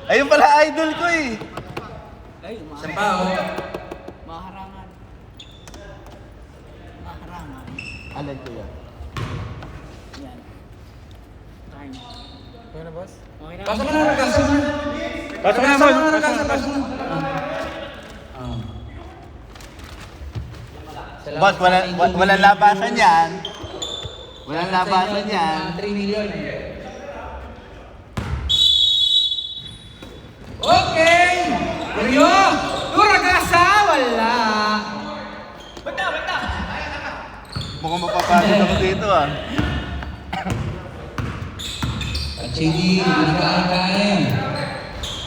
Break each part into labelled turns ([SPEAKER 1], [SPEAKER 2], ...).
[SPEAKER 1] Ayun pala idol ko eh.
[SPEAKER 2] Ay,
[SPEAKER 3] Isa pa, oh.
[SPEAKER 2] maharangan. Maharangan.
[SPEAKER 1] Alay ko yan.
[SPEAKER 2] Yan. Time.
[SPEAKER 4] Okay na, boss?
[SPEAKER 2] Okay na.
[SPEAKER 3] Pasok na, Ragasa na.
[SPEAKER 4] Pasok na,
[SPEAKER 3] Ragasa
[SPEAKER 4] boss.
[SPEAKER 3] na,
[SPEAKER 4] Pasok
[SPEAKER 3] Ragasa,
[SPEAKER 4] na,
[SPEAKER 3] pasok na. Ah. Salamat
[SPEAKER 1] Boss,
[SPEAKER 3] sa ating
[SPEAKER 1] walang labasan yan. Walang
[SPEAKER 3] Salamat sa
[SPEAKER 1] labasan
[SPEAKER 3] inyo,
[SPEAKER 1] yan.
[SPEAKER 3] 3 million. Okay! Rio! Ragasa! Wala!
[SPEAKER 1] Mukhang mapapagod ako dito ah.
[SPEAKER 3] At Chidi, hindi kain-kain.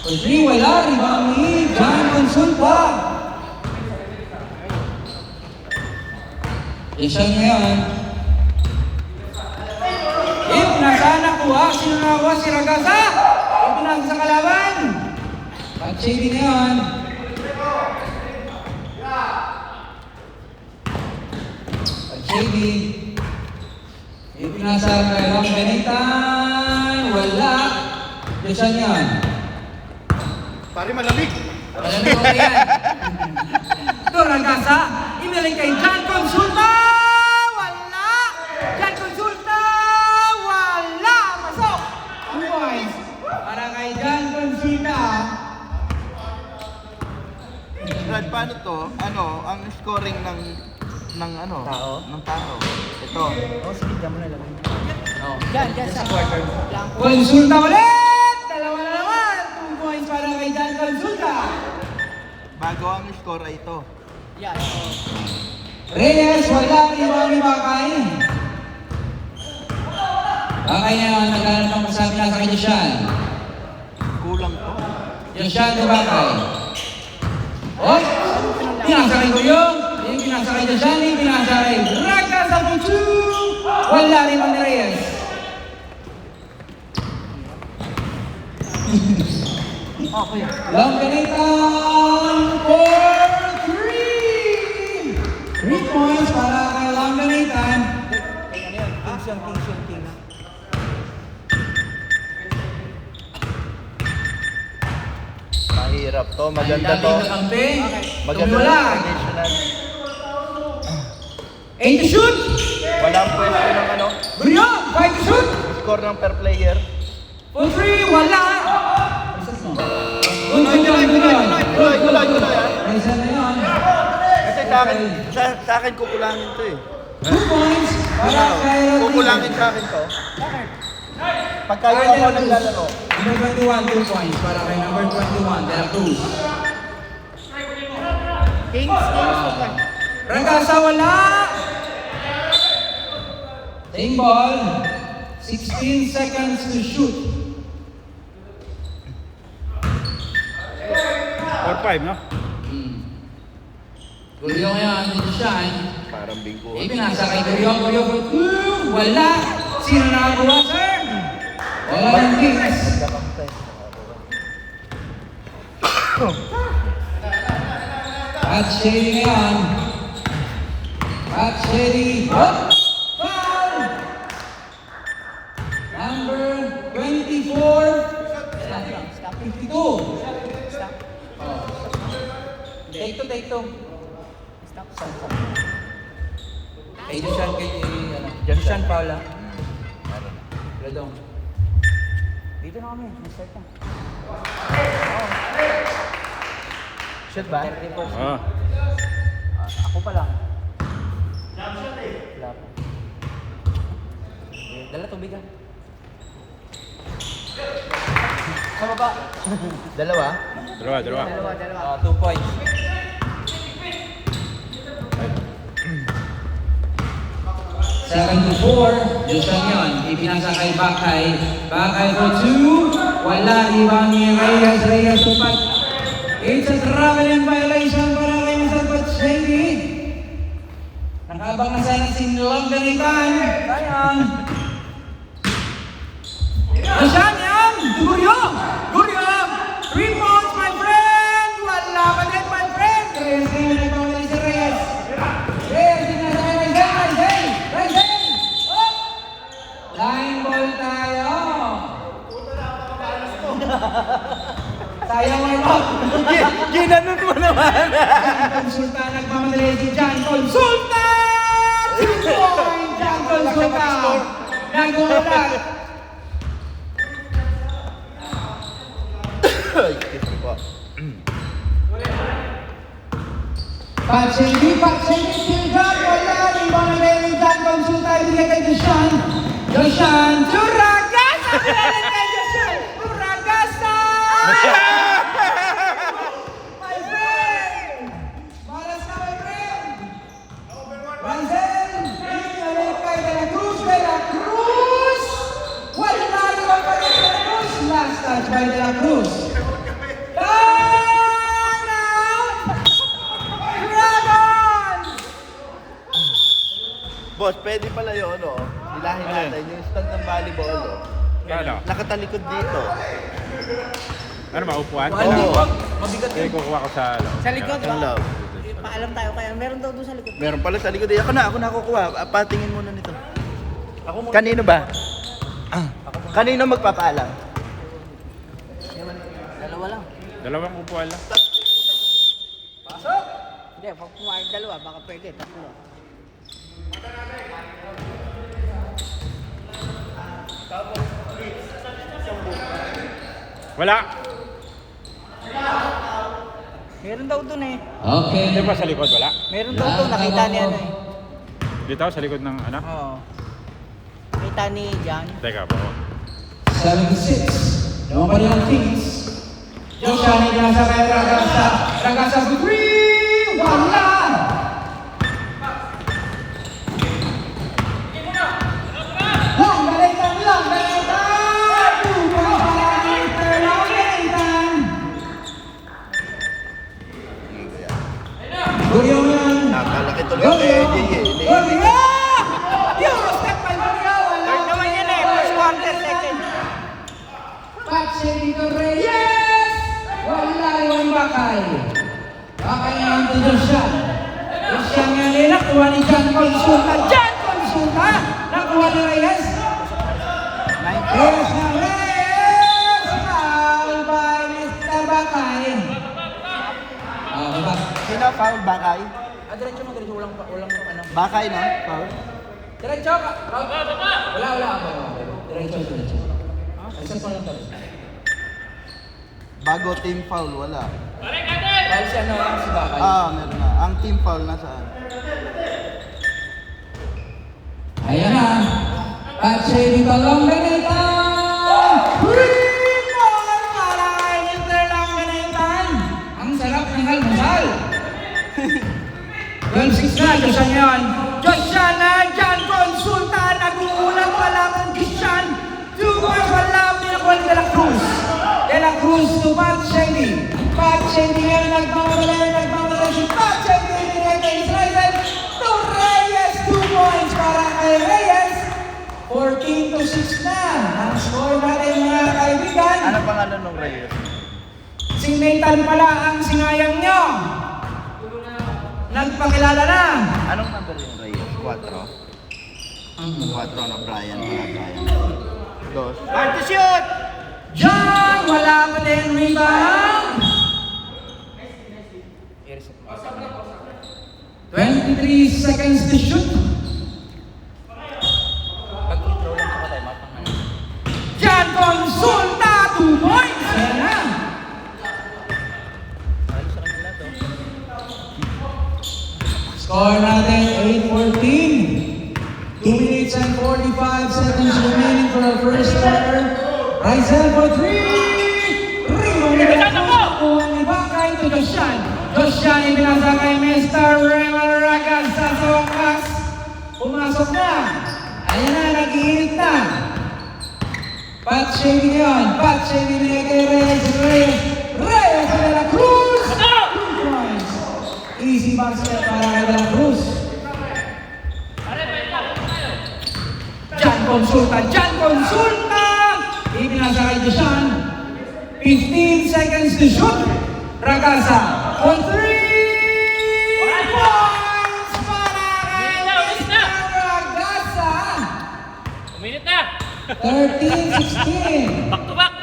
[SPEAKER 3] For 3, wala. Rebound ni John Consulta. Isang ngayon. If nasa nakuha, sino nakuha si Ragasa? Ito na sa kalaban. At Chidi ngayon. At Chidi. Ito nasa kalaban. Ganitan. Wala. Diyan yan.
[SPEAKER 1] Pare malamig.
[SPEAKER 3] Wala na ko yan. Ito, Ragasa. Emailin kay John Consulta. Wala. John Consulta. Wala. Pasok. 2 points. Para kay John Consulta.
[SPEAKER 1] Brad, paano to? Ano, ang scoring ng ano?
[SPEAKER 2] Tao?
[SPEAKER 1] Ng tao. Ito.
[SPEAKER 2] Oh, sige, dyan mo na lang.
[SPEAKER 3] Oh.
[SPEAKER 2] Dyan sa quarter. Blanco.
[SPEAKER 3] Consulta ulit. Dalawa na naman. 2 points para kay John Consulta.
[SPEAKER 1] Bago ang score ay ito.
[SPEAKER 2] Yan. Oh.
[SPEAKER 3] Reyes, wala. Rebound ni Bakay. Bakay na naghanap ng masabi na sa kay Joshan.
[SPEAKER 1] Kulang to.
[SPEAKER 3] Joshan ni Bakay. Oh! Pinasa kay Kuyo. Yung pinasa kay Joshan. Yung pinasa kay Raga sa Puchu. Wala rin ni Reyes.
[SPEAKER 2] Okay.
[SPEAKER 3] Long Ganaitan for 3! 3 points para kay Long Ganaitan.
[SPEAKER 2] Ay, ano yun? Kings yun, king.
[SPEAKER 1] Mahirap to. Maganda to.
[SPEAKER 3] Dating kakampi.
[SPEAKER 1] Maganda
[SPEAKER 3] Tumulag.
[SPEAKER 1] traditional.
[SPEAKER 3] 8 to shoot.
[SPEAKER 1] Walang pwesto ng ano.
[SPEAKER 3] Brio, 5 to shoot.
[SPEAKER 1] Score ng per player.
[SPEAKER 3] For 3, wala.
[SPEAKER 1] Tuloy ah.
[SPEAKER 3] Isa na yun.
[SPEAKER 1] Kasi sa akin kukulangin to eh.
[SPEAKER 3] 2 points para kay Rodriguez.
[SPEAKER 1] Kukulangin sa akin to. Pagka yung ako naglalaro.
[SPEAKER 3] Number 21, 2 points para kay number 21, De La Cruz.
[SPEAKER 2] Kings, okay.
[SPEAKER 3] Ragasa wala. Same ball. 16 seconds to shoot.
[SPEAKER 4] 4-5, no?
[SPEAKER 3] Gulyo ngayon, dito siya.
[SPEAKER 1] Parang bingo.
[SPEAKER 3] Pinasa kay Gulyo for 2. Wala. Sino nakakuha, sir? Wala ng Kings. At Shady ngayon. At Shady. Foul! Number 24.
[SPEAKER 2] Stop.
[SPEAKER 3] 52.
[SPEAKER 2] Stop.
[SPEAKER 3] Take two.
[SPEAKER 2] Stop.
[SPEAKER 3] Kay Joshan, Joshan Paula. Ladong.
[SPEAKER 2] Dito na kami. Start na.
[SPEAKER 1] Shot ba?
[SPEAKER 2] 30%.
[SPEAKER 4] Oo.
[SPEAKER 2] Ako pa lang. Wala pa. Dala tubig ah. Sa baba.
[SPEAKER 1] Dalawa?
[SPEAKER 4] Dalawa.
[SPEAKER 2] Dalawa.
[SPEAKER 3] 2 points. Seven to 4. Joshan yun. Ipinasa kay Bakay. Bakay for 2. Wala. Rebound ni Reyes tupat. It's a traveling violation para kay Masarpat Shady. Nakabang na sana si Long Ganaitan. Sayang. Joshan yan. Guryo. 3 points, my friend. Wala pa din, my friend. Reyes ngayon ay pamali si Reyes. Reyes, dinasa kay Reyes. Oh! Line ball tayo. Sayang warm up.
[SPEAKER 1] Ginanon mo naman.
[SPEAKER 3] Jan Consulta nagmamadali si Jan Consulta! 2 point! Jan Consulta! Nagulat!
[SPEAKER 1] Excuse me po.
[SPEAKER 3] Patsendi, Tilgat, wala rin ba na Jan Consulta ibigay kay Joshan? Joshan, Turagasa! Pinalin kay Joshan! Turagasa! My friend! Malas na my friend! Ranzel! Pinalin kay De La Cruz! De La Cruz! Wala rin ba pa rin De La Cruz? Last touch by De La Cruz. Turn out! Dragons!
[SPEAKER 1] Boss, pwede pala yun, no? Ilahin natin yung stand ng volleyball, no?
[SPEAKER 4] Paano?
[SPEAKER 1] Nakatalikod dito.
[SPEAKER 4] Ano ba, upuan?
[SPEAKER 1] Oo.
[SPEAKER 2] Mabigat
[SPEAKER 4] Sige, kukuha ko sa...
[SPEAKER 2] Sa likod
[SPEAKER 1] Ang love.
[SPEAKER 2] Paalam tayo kaya. Meron daw doon sa likod.
[SPEAKER 1] Meron pala sa likod. Ako na kukuha. Patingin muna nito. Kanino ba? Kanino magpapaalam?
[SPEAKER 2] Dalawa lang.
[SPEAKER 4] Dalawang upuan lang.
[SPEAKER 2] Hindi, pag pumayag dalawa, baka pwede. Tatlo.
[SPEAKER 4] Wala!
[SPEAKER 2] Meron daw doon eh.
[SPEAKER 4] Hindi ba sa likod? Wala?
[SPEAKER 2] Meron daw doon. Nakita niya ano eh.
[SPEAKER 4] Dito, sa likod ng ano?
[SPEAKER 2] Oo. Nakita ni Jan.
[SPEAKER 4] Teka, bako.
[SPEAKER 3] 76. Nobody on Kings. Joshan nasa kay Ragasa. Ragasa for 3. Wala! Long balikan, long balikan! 2 points para kay Mr. Long balikan. Guryonan.
[SPEAKER 1] Nakalaki tuloy kay Jay.
[SPEAKER 3] Guryo! Eurostep by Guryo. Wala.
[SPEAKER 2] Third naman yan eh. First quarter, second.
[SPEAKER 3] Patserito Reyes! Wala yung bakay. Bakay na ang Joshan. Joshan nga nila, nakuha ni Jan Consulta. Jan Consulta! Nakuha ni Reyes. Reyes na Reyes! Foul by Mr. Bakay. Diba?
[SPEAKER 1] Sino foul? Bakay?
[SPEAKER 2] Diretso mo, diretso. Walang ano.
[SPEAKER 1] Bakay, no? Foul?
[SPEAKER 2] Diretso ka.
[SPEAKER 3] Wala. Diretso. Isa pa lang tayo.
[SPEAKER 1] Bago team foul, wala.
[SPEAKER 2] Dahil siya na si Bakay.
[SPEAKER 1] Meron na. Ang team foul nasaan?
[SPEAKER 3] Ayan na. Patserito Long Benaitan! Green ball para kay Mr. Long Benaitan! Ang sarap ng almusal! 12-6 na, Joshan yun. Joshan na, Jan Consulta, nag-uulat wala kang Joshan. 2 points, wala, pinakuha ni De La Cruz. De La Cruz to Patsendi. Patsendi ngayon, nagmamadali si Patsendi, binigay kay Israel. To Reyes, 2 points para kay Reyes. 14-6 na. Ang score natin mga kaibigan.
[SPEAKER 1] Ano pangalan ng Reyes?
[SPEAKER 3] Si Nathan pala ang sinayang nyo. Nagpakilala na.
[SPEAKER 1] Anong number yung Reyes? 4? 4 na Brian pala, Brian. 2.
[SPEAKER 2] Hard to shoot!
[SPEAKER 3] John, wala pa din rebound. 23 seconds to shoot.
[SPEAKER 2] Pag-control lang sa tayo, mapang ano.
[SPEAKER 3] Jan Consulta, 2 points. Ayan na.
[SPEAKER 2] Ayos sa kanila to.
[SPEAKER 3] Score natin 8-14. 2 minutes and 45 seconds remaining for our first quarter. Rizal for 3. Rebound ni Cruz. Nakuha ni Bakay to Joshan. Joshan ibinasa kay Mr. Raymond Ragasa sa wakas. Pumasok na. Ayan na, nag-iinit na. Patsendi ngayon. Patsendi binigay kay Reyes. Reyes De La Cruz. 2 points. Easy basket para kay De La Cruz. Jan Consulta! Ibinasa kay Joshan. 15 seconds to shoot. Ragasa on 3 points para kay Mr. Ragasa.
[SPEAKER 5] Uminit na!
[SPEAKER 3] 13-16.
[SPEAKER 5] Back to back!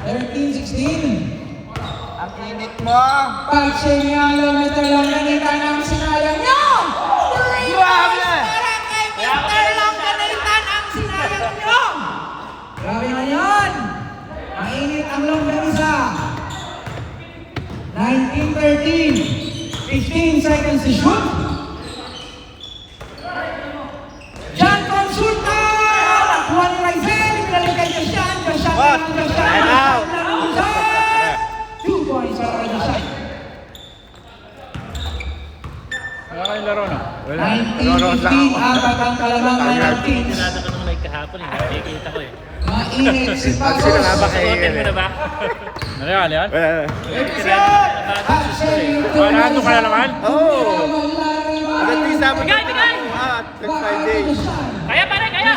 [SPEAKER 3] 13-16.
[SPEAKER 1] Ang init mo!
[SPEAKER 3] Pag sinyalang lang ganita ng sinayang nyo! 3
[SPEAKER 1] Grabe!
[SPEAKER 3] points para kay Mr. Lang Ganitan ang sinayang nyo! Grabe na yan! Mainit ang longganisa. 19-13. 15 seconds to shoot. John Consulta! Nakuha ni Raizel. Pinalim kay Joshan. Joshan na lang, Joshan.
[SPEAKER 1] Time out.
[SPEAKER 3] Joshan! 2 points para kay Joshan.
[SPEAKER 4] Wala kayong laro, no?
[SPEAKER 3] 19-15. Apat ang kalamang ng teams.
[SPEAKER 5] Sinado ka nung live kahapon eh. Nakikita ko eh.
[SPEAKER 3] Mainit si Pagos.
[SPEAKER 5] Suotin mo na ba?
[SPEAKER 4] Nariyan yan?
[SPEAKER 3] Wala
[SPEAKER 4] ka na naman?
[SPEAKER 1] Oh! At least dapat
[SPEAKER 5] Bigay, bigay!
[SPEAKER 1] Ah, 5 days.
[SPEAKER 5] Kaya pare, kaya!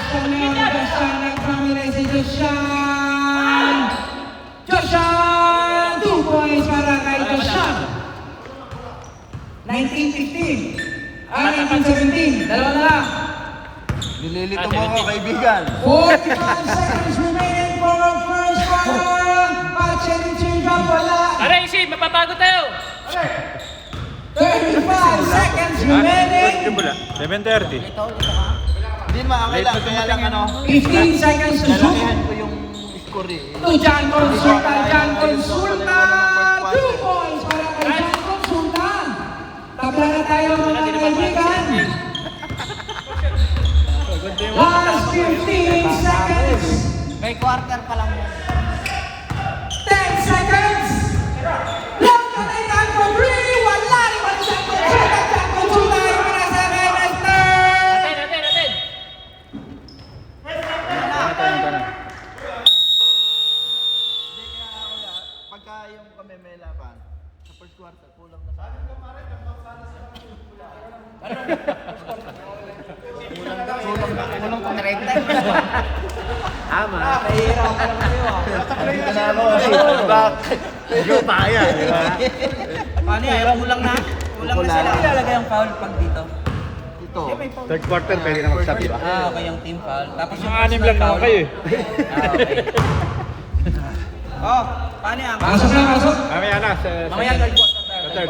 [SPEAKER 3] Joshan! 2 points para kay Joshan. 19-15. 19-17. Dalawa na lang.
[SPEAKER 1] Nililito mo ako, kaibigan.
[SPEAKER 3] 45 seconds remaining for our first round. Patchen change up wala.
[SPEAKER 5] Pare, isip, mapapago tayo!
[SPEAKER 3] 35 seconds remaining.
[SPEAKER 4] 7:30.
[SPEAKER 1] Hindi makakailan, kaya lang ano.
[SPEAKER 3] 15 seconds to shoot.
[SPEAKER 1] Lalakihan ko yung score eh.
[SPEAKER 3] To John Consulta. John Consulta. 2 points para kay John Consulta. Tabla na tayo mga kaibigan. Last 15 seconds.
[SPEAKER 2] May quarter pa lang.
[SPEAKER 3] 10 seconds. Long na time for 3. Wala rin pa ni John Consulta. John Consulta ay para sa kay Lester.
[SPEAKER 5] Atin!
[SPEAKER 1] Pagka yung kami may laban, sa first quarter, kulang na sa akin. Kulang pang 30. Ama.
[SPEAKER 3] Nahihirapan lang kayo ah.
[SPEAKER 1] Hindi na ako kasi. Bakit? Medyo paya, di ba?
[SPEAKER 2] Paano yan? Kulang na sila. Ilalagay ang foul pag dito.
[SPEAKER 1] Ito.
[SPEAKER 4] Third quarter, pwede na magsabi ba?
[SPEAKER 2] Okay yung team foul. Tapos
[SPEAKER 4] Mga anim lang naman kayo eh.
[SPEAKER 2] Okay. Oh, paano yan?
[SPEAKER 3] Pasok na, pasok.
[SPEAKER 4] Mamaya na.
[SPEAKER 2] Mamaya third quarter tayo.
[SPEAKER 4] Third.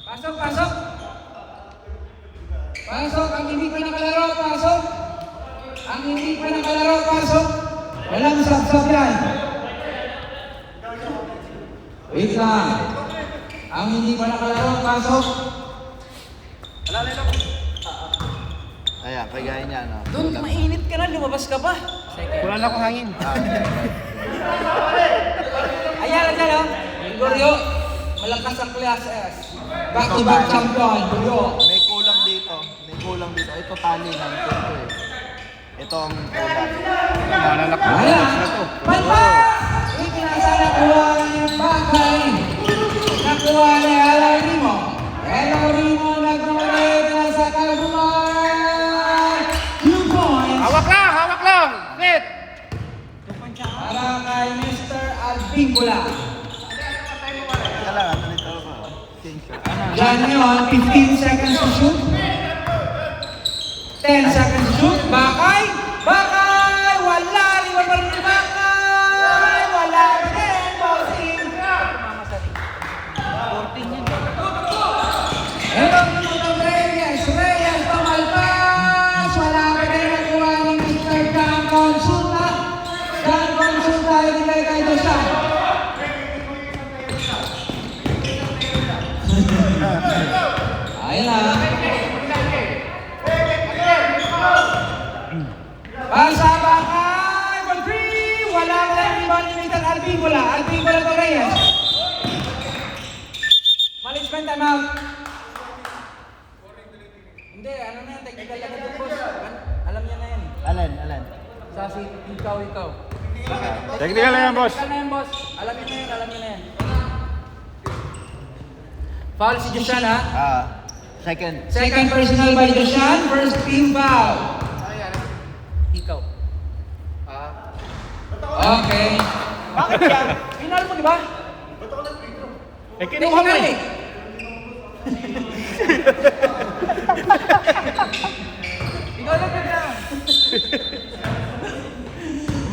[SPEAKER 3] Pasok, pasok. Pasok, ang hindi pa nakalaro, pasok. Ang hindi pa nakalaro, pasok. Walang sab-sab yan. Wait lang. Ang hindi pa nakalaro, pasok.
[SPEAKER 1] Ayan, kagaya niya, no?
[SPEAKER 2] Doon, mainit ka na. Lumabas ka pa.
[SPEAKER 1] Wala na akong hangin.
[SPEAKER 3] Ayan, ayan, oh. Goryo, malakas ang class S. Back-to-back champion, Goryo.
[SPEAKER 1] May kulang dito. May kulang dito. Ito tali ng ito eh. Ito ang kulang.
[SPEAKER 3] Ayan, palpas! Ikinasa nakuha ng bagay. Nakuha ni Hello Rimo. Hello Rimo nag-ulit na sa Kalbuman. 2 points.
[SPEAKER 4] Hawak lang! Net!
[SPEAKER 3] Para kay Mr. Albingula.
[SPEAKER 1] Teka lang, nalito ako. Change ka.
[SPEAKER 3] Diyan yun, 15 seconds to shoot. 10 seconds to shoot. Bakay! Bakay! Wala rin pa rin ni Bakay! Wala rin! Bossing! Hello, Tito Reyes! Reyes tumalpas! Wala pa rin nakuha ni Mr. John Consulta. John Consulta, ibigay kay Dosan. Ayun na. Pasa Bakay! For 3! Wala pa rin rebound ni Mr. Albingula. Albingula to Reyes. Management time out. Hindi, ano na yan, technical yan ito, boss. Alam niya na yan.
[SPEAKER 1] Alin?
[SPEAKER 3] Sa si ikaw.
[SPEAKER 4] Technical na yan, boss.
[SPEAKER 3] Technical na yan, boss. Alam niya na yan. Foul si Joshan, ha?
[SPEAKER 1] Second.
[SPEAKER 3] Second personal by Joshan, first team foul.
[SPEAKER 2] Ikaw.
[SPEAKER 3] Okay. Bakit yan? Final mo, di ba?
[SPEAKER 4] Eh, kinuha mo eh.
[SPEAKER 3] Ikaw lang ka na.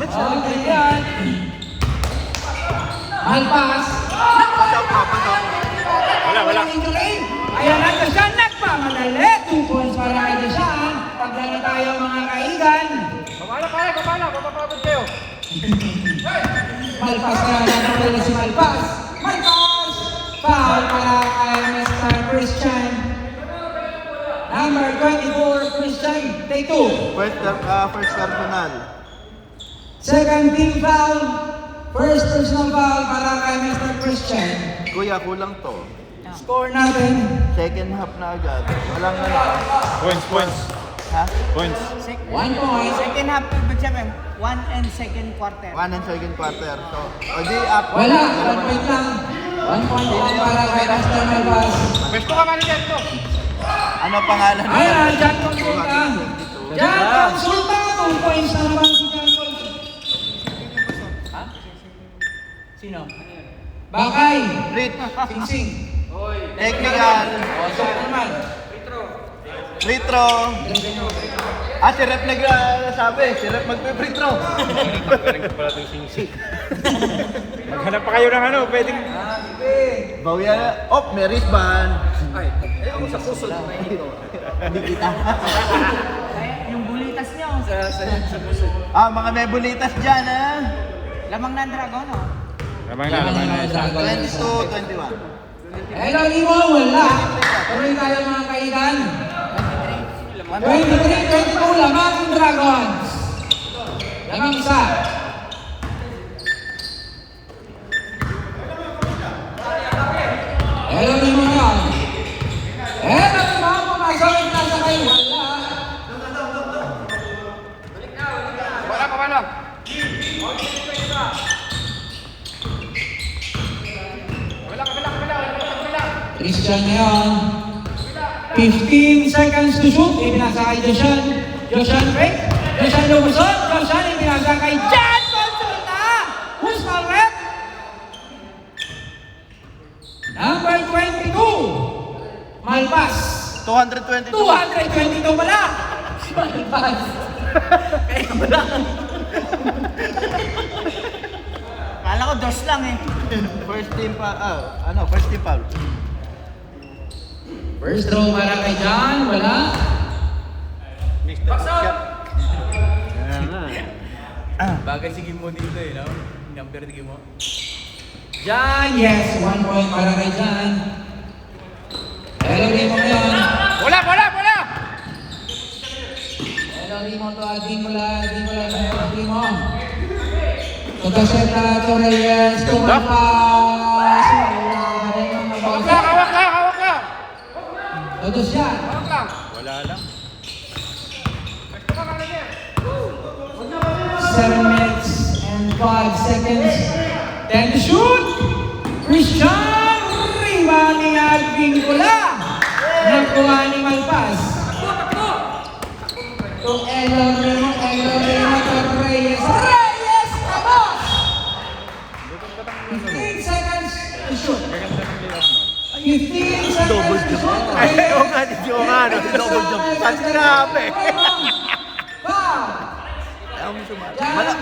[SPEAKER 3] Okay yan. Malpas.
[SPEAKER 4] Wala.
[SPEAKER 3] Ayan na, Joshua, nagpamadali. 2 points para kay Joshua. Paglala tayo mga kaigan.
[SPEAKER 4] Papapagod kayo.
[SPEAKER 3] Malpas na nagpamadali si Malpas. Malpas! Foul para kay Mr. Christian. Number 24, Christian. Take 2.
[SPEAKER 1] First personal.
[SPEAKER 3] Second team foul. First personal foul para kay Mr. Christian.
[SPEAKER 1] Kuya, kulang to.
[SPEAKER 3] Score natin.
[SPEAKER 1] Second half na agad. Walang ano.
[SPEAKER 4] Points.
[SPEAKER 1] Ha?
[SPEAKER 4] Points.
[SPEAKER 3] 1 point.
[SPEAKER 2] Second half, ibig sabihin, 1 and second quarter.
[SPEAKER 1] 1 and second quarter. So, o di up.
[SPEAKER 3] Wala. 1 point lang. 1 point lang para kay Mr. Malpas.
[SPEAKER 4] Pwesto ka manager to.
[SPEAKER 1] Ano pangalan mo?
[SPEAKER 3] Ayan, John Consulta. John Consulta. 2 points na naman si John Consulta. Ha? Sino? Bakay.
[SPEAKER 1] Rit.
[SPEAKER 3] Singsing.
[SPEAKER 1] Technical.
[SPEAKER 3] O, naman.
[SPEAKER 1] Free throw. Si Rep nagsabi. Si Rep magpe-free throw.
[SPEAKER 4] Galing ko pala itong singsing. Maghanap pa kayo ng ano, pwedeng...
[SPEAKER 1] Bawiya na. Oh, may wristband. Hindi kita.
[SPEAKER 2] Yung bulitas niya, sa puso.
[SPEAKER 1] Mga may bulitas dyan, ha?
[SPEAKER 2] Lamang na ang dragon, oh.
[SPEAKER 4] Lamang na.
[SPEAKER 1] 22-21.
[SPEAKER 3] Hello, Limo. Wala. Tuloy tayo mga kaigan. 23-22, lamang ang Dragons. Lamang isa. Hello, Limo yan. Hello, Limo. Pumasok yung nasa kayo. Wala.
[SPEAKER 4] Wala pa lang.
[SPEAKER 3] Christian ngayon. 15 seconds to shoot. Ibinasa kay Joshan. Joshan break. Joshan lumusot. Joshan ibinasa kay Jan Consulta. Who's my rep? Number 22. Malpas.
[SPEAKER 1] 222.
[SPEAKER 3] 222 pala. Malpas.
[SPEAKER 2] Kaya wala. Kala ko dos lang eh.
[SPEAKER 1] First team foul.
[SPEAKER 3] First throw para kay Jan. Wala.
[SPEAKER 2] Bagay sige mo dito eh, no? Number sige mo.
[SPEAKER 3] Jan, yes. 1 point para kay Jan. Hello, Limo ngayon.
[SPEAKER 4] Wala!
[SPEAKER 3] Hello, Limo to. Di mo lang. Hello, Limo. Tutaseta Torreyes. Tumapas.
[SPEAKER 4] Hawak lang!
[SPEAKER 3] Tutos siya.
[SPEAKER 4] Wala lang.
[SPEAKER 3] 7 minutes and 5 seconds. 10 to shoot. Christian Riva ni Alvin Gula. Nakuha ni Malpas. To Elo Remo Torreyes. Reyes Cabos. 15 seconds to shoot. 15 seconds to shoot.
[SPEAKER 1] Ayaw nga, double jump. Saan sinabi?
[SPEAKER 3] Foul.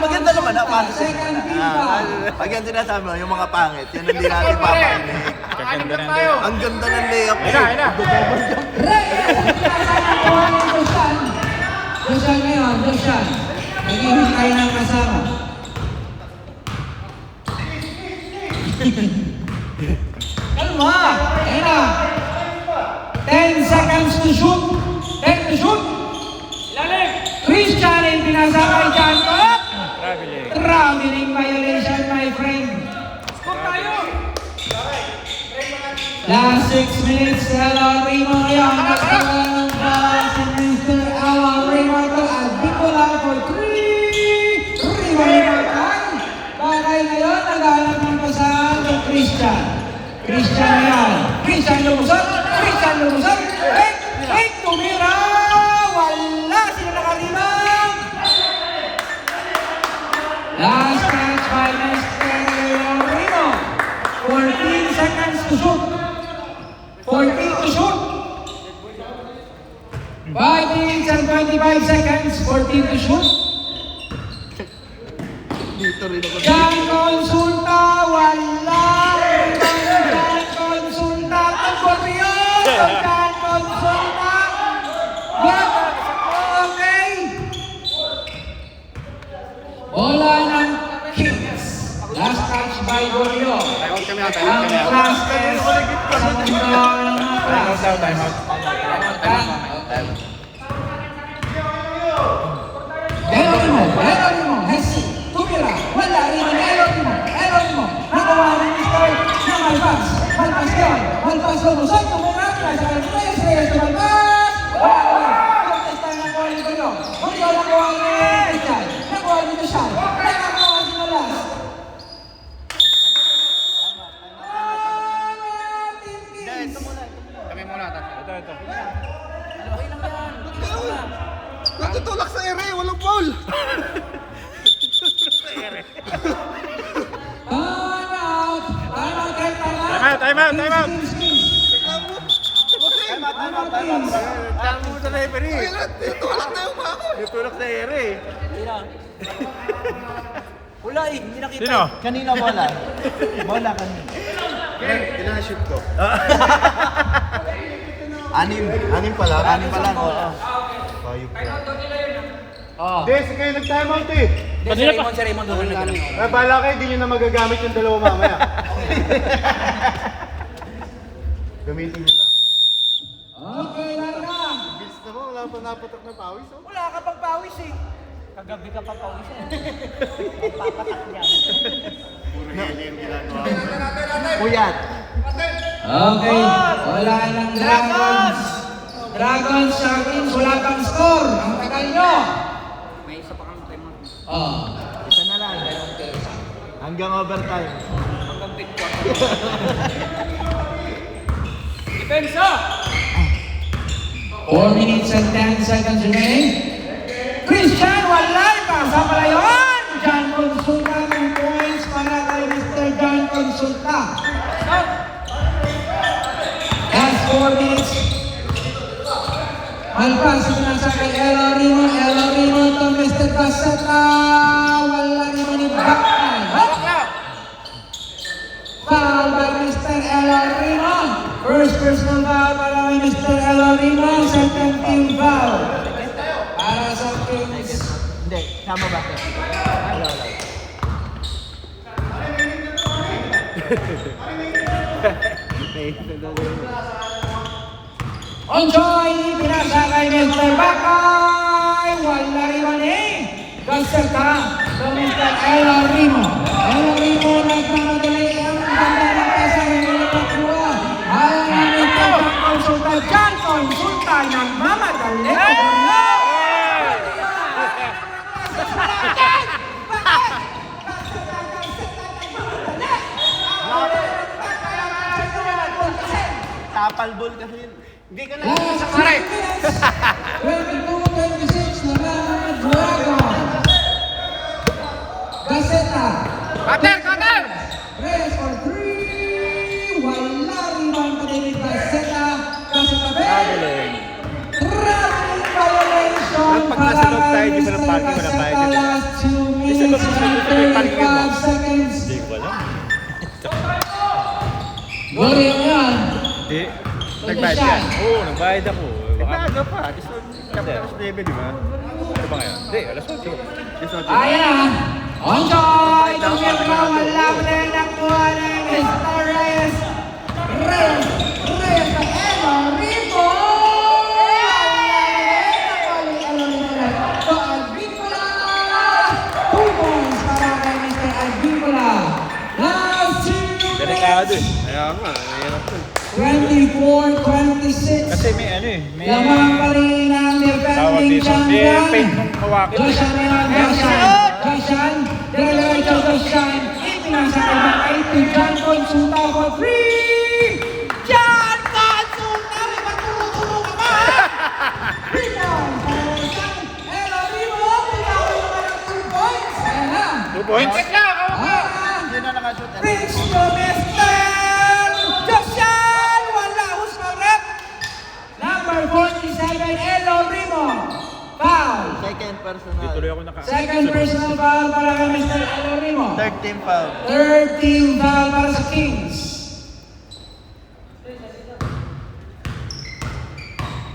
[SPEAKER 1] Maganda naman na para sa
[SPEAKER 3] Second team foul.
[SPEAKER 1] pag yan sinasabi mo, yung mga pangit, yan hindi natin papainig.
[SPEAKER 4] Kaganda ng tayo.
[SPEAKER 1] Ang ganda ng layup.
[SPEAKER 4] Ayun na.
[SPEAKER 3] Joshan ngayon, Joshan. Naghihintay ng kasama. Kalma! Ayun na. 10 seconds to shoot. 10 to shoot.
[SPEAKER 5] Lalim!
[SPEAKER 3] Christian ay pinasa kay Jan Cook.
[SPEAKER 4] Traveling.
[SPEAKER 3] Traveling violation, my friend.
[SPEAKER 5] Score tayo!
[SPEAKER 3] Last 6 minutes, Ella Rimo ngayon. Nagkawa ng ball si Mr. Ella Rimo ito. At dito lang for 3. Rimo time. Bakay ngayon, naghanap ng pasahan ng Christian. Christian ngayon. Christian lumusot. Tumira. Wala. Sino nakalimang? Last catch by Mr. Rimo. 14 seconds to shoot. 14 to shoot. 5 minutes and 25 seconds. 14 to shoot.
[SPEAKER 1] Dito
[SPEAKER 3] Jan Consulta, wala. Jan Consulta, Tagorrion. Jan Consulta. Yan. Okay. Bola ng Kings. Last touch by Gorrio. Ang last test.
[SPEAKER 4] Time out.
[SPEAKER 3] Eronimo, Messi, tumira, wala rin ang Eronimo, nagawa rin ni Star na malpas lumusot, tumira, nasa Reyes, tumalpas, contesta ng Goli Gorrio, Gorrio nagawa ni Christian, nagawa ni Michal, nagawa si Malas.
[SPEAKER 4] Kami muna. Ito.
[SPEAKER 1] Natutulak sa ere, walang foul.
[SPEAKER 4] Time out.
[SPEAKER 1] Tama mo sa referee. Tutulak na yung ako. Tutulak sa ere.
[SPEAKER 2] Wala eh, hindi nakita.
[SPEAKER 4] Sino?
[SPEAKER 1] Kanina bola. Bola kanina. Ilan na shoot ko? Anim pa lang. Oo. Ayup ka.
[SPEAKER 6] Hindi, sige kayo nag-time out eh.
[SPEAKER 2] Si Raymond doon na ganun.
[SPEAKER 6] Eh, bala kayo, di nyo na magagamit yung dalawa mamaya. Gamitin nyo na.
[SPEAKER 3] Okay, Larga.
[SPEAKER 6] Bilis naman, wala pa napatak na pawis. Oh.
[SPEAKER 2] Wala ka pang pawis eh. Kagabi ka pa pawis eh. Papatak niya.
[SPEAKER 6] Puro heli yung ginagawa ko.
[SPEAKER 1] Puyat.
[SPEAKER 3] Okay, wala ng Dragons. Dragons, Sharkins, wala pang score. Ang tagal nyo.
[SPEAKER 2] May isa pa kang time out.
[SPEAKER 1] Isa na lang. Hanggang overtime.
[SPEAKER 2] Hanggang big quarter. Depensa!
[SPEAKER 3] 4 minutes and 10 seconds remain. Christian, walay pa sa palayon. Jan Consulta ng points para kay Mr. Jan Consulta. Last 4 minutes. Malpas ito na sa kay Elorimo to Mr. Caseta. Wala naman ni Bakay. Foul by Mr. Elorimo. First personal foul para kay Mr. Elorimo. Second team foul. Para sa Kings.
[SPEAKER 1] Hindi, sama ba? Wala.
[SPEAKER 3] Onjoy, pinasa kay Mr. Bakay. Wala rin eh. Caseta to Mr. Elorimo. Elorimo nagmamadali ang ganda ng pesa ng mga nakuha. Ayaw na Mr. Jan Consulta. Jan Consulta nagmamadali.
[SPEAKER 1] Tapal ball kasi yun.
[SPEAKER 3] Hindi ka na sa kare. 22-26 na mga Dragon. Gaceta.
[SPEAKER 2] Cutter!
[SPEAKER 3] Reyes for 3. Wala rebound pa din ni Gaceta. Gaceta Ben. Traveling violation
[SPEAKER 4] Pag nasunod tayo, di ba ng parking, walang bayad yun eh.
[SPEAKER 3] Last 2 minutes
[SPEAKER 4] Isa ba
[SPEAKER 3] and
[SPEAKER 4] susunod tayo yung parking yun,
[SPEAKER 3] 35 seconds.
[SPEAKER 4] Hindi ko alam.
[SPEAKER 3] Gorrio yan.
[SPEAKER 4] Hindi. Nagbayad ka? Oo, nagbayad ako.
[SPEAKER 1] Nagbago pa. Kapag 9, di ba?
[SPEAKER 4] Ano ba ngayon? Hindi, alas 8.
[SPEAKER 3] Ayan na. Onjoy! Tumir ka, wala mo na yung nakuha ni Mr. Reyes. Reyes na Elorimo! To Albicola! 2 points para kay Mr. Albicola. Last 2
[SPEAKER 4] Delikado eh.
[SPEAKER 3] minutes.
[SPEAKER 4] Kaya nga, nahirap ko.
[SPEAKER 3] 24-26.
[SPEAKER 4] Kasi may ano eh. May
[SPEAKER 3] Lamang pa rin ang
[SPEAKER 4] tawag
[SPEAKER 3] defending
[SPEAKER 4] dito. May
[SPEAKER 3] champion.
[SPEAKER 4] paint nung hawakin.
[SPEAKER 3] Joshan yan, Joshan, dire-diretso Joshan, ipinasa kay Bakay to Jan Consulta for 3! Jan Consulta, may matulog-tulog ka ba? 3 points, Jan Elorimo, pinakaw naman ang 2 points. Ayan na.
[SPEAKER 4] 2 points?
[SPEAKER 3] Ayan.
[SPEAKER 1] Hindi na nakashoot.
[SPEAKER 3] Reach to Mr. Joshan, wala, who's correct? Number 47, Elorimo, foul.
[SPEAKER 1] Second
[SPEAKER 4] Di
[SPEAKER 1] personal.
[SPEAKER 4] tuloy ako naka...
[SPEAKER 3] Second personal foul para kay Mr. Elorimo.
[SPEAKER 1] Third team foul.
[SPEAKER 3] Third team foul para sa Kings.